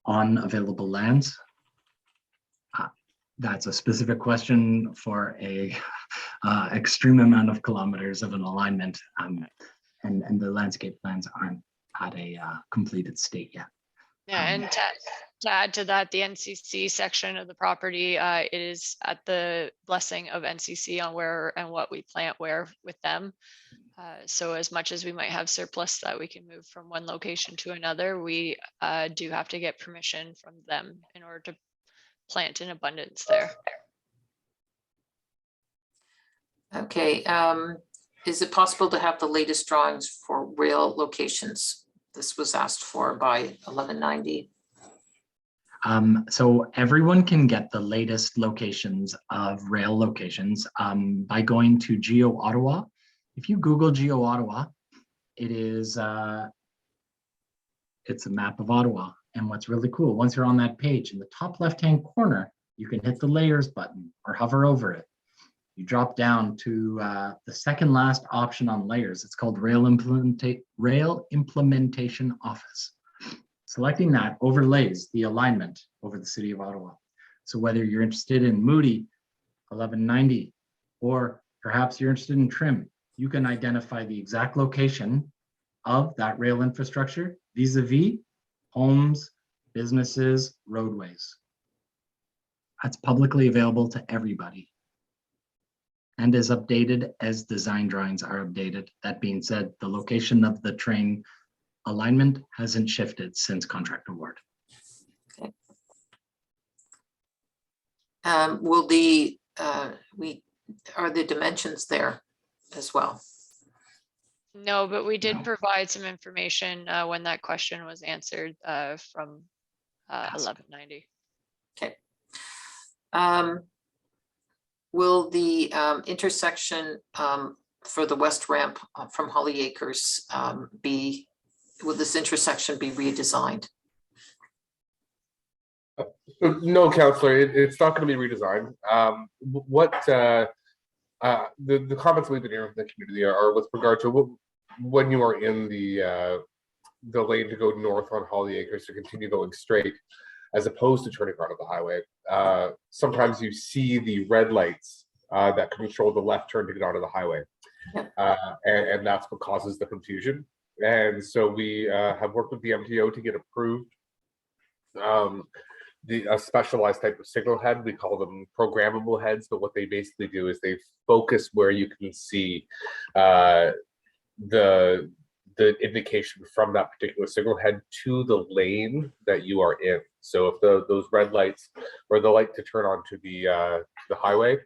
on available lands. That's a specific question for a extreme amount of kilometers of an alignment, and the landscape plans aren't at a completed state yet. Yeah, and to add to that, the NCC section of the property is at the blessing of NCC on where and what we plant where with them. So as much as we might have surplus that we can move from one location to another, we do have to get permission from them in order to plant in abundance there. Okay, is it possible to have the latest drawings for rail locations? This was asked for by 1190. So everyone can get the latest locations of rail locations by going to Geo Ottawa. If you Google Geo Ottawa, it's a map of Ottawa. And what's really cool, once you're on that page, in the top left-hand corner, you can hit the layers button or hover over it. You drop down to the second last option on layers. It's called Rail Implementation Office. Selecting that overlays the alignment over the city of Ottawa. So whether you're interested in Moody 1190, or perhaps you're interested in Trim, you can identify the exact location of that rail infrastructure vis-a-vis homes, businesses, roadways. That's publicly available to everybody and is updated as design drawings are updated. That being said, the location of the train alignment hasn't shifted since contract award. Okay. Will are the dimensions there as well? No, but we did No. provide some information when that question was answered from 1190. Okay. Will the intersection for the west ramp from Holly Acres will this intersection be redesigned? No, Councillor, it's not going to be redesigned. The comments we've been hearing from the community are with regard to when you are in the lane to go north on Holly Acres to continue going straight, as opposed to turning onto the highway. Sometimes you see the red lights that control the left turn to get onto the highway, and that's what causes the confusion. And so we have worked with the MTO to get approved a specialized type of signal head. We call them programmable heads, but what they basically do is they focus where you can see the indication from that particular signal head to the lane that you are in. So if those red lights or the light to turn onto the highway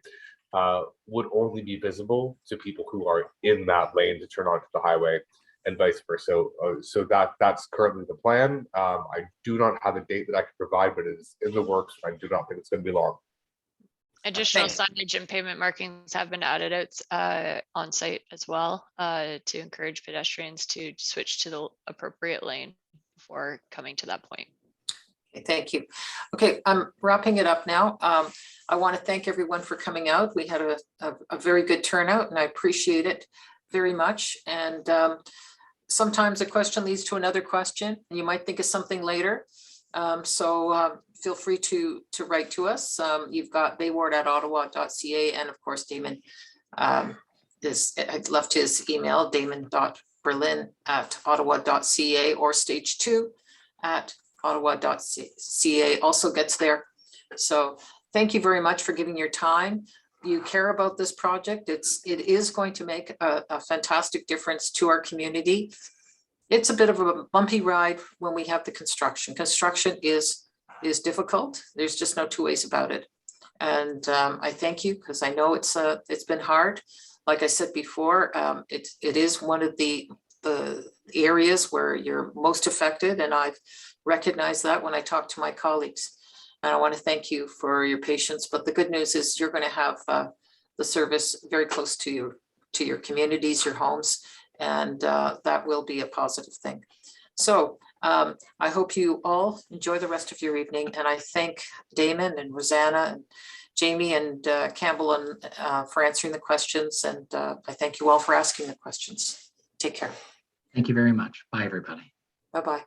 would only be visible to people who are in that lane to turn onto the highway, and vice versa. So that's currently the plan. I do not have a date that I can provide, but it is in the works. I do not think it's going to be long. Additional signage and pavement markings have been added out on site as well to encourage pedestrians to switch to the appropriate lane before coming to that point. Okay, thank you. Okay, I'm wrapping it up now. I want to thank everyone for coming out. We had a very good turnout, and I appreciate it very much. And sometimes a question leads to another question, and you might think of something later. So feel free to write to us. You've got bayward@ottawa.ca, and of course, Damon I left his email, damon.berlin@ottawa.ca, or stage2@ottawa.ca also gets there. So thank you very much for giving your time. You care about this project. It is going to make a fantastic difference to our community. It's a bit of a bumpy ride when we have the construction. Construction is difficult. There's just no two ways about it. And I thank you, because I know it's been hard. Like I said before, it is one of the areas where you're most affected, and I've recognized that when I talk to my colleagues. And I want to thank you for your patience. But the good news is you're going to have the service very close to your communities, your homes, and that will be a positive thing. So I hope you all enjoy the rest of your evening. And I thank Damon and Rosanna and Jamie and Campbell for answering the questions. And I thank you all for asking the questions. Take care. Thank you very much. Bye, everybody. Bye-bye.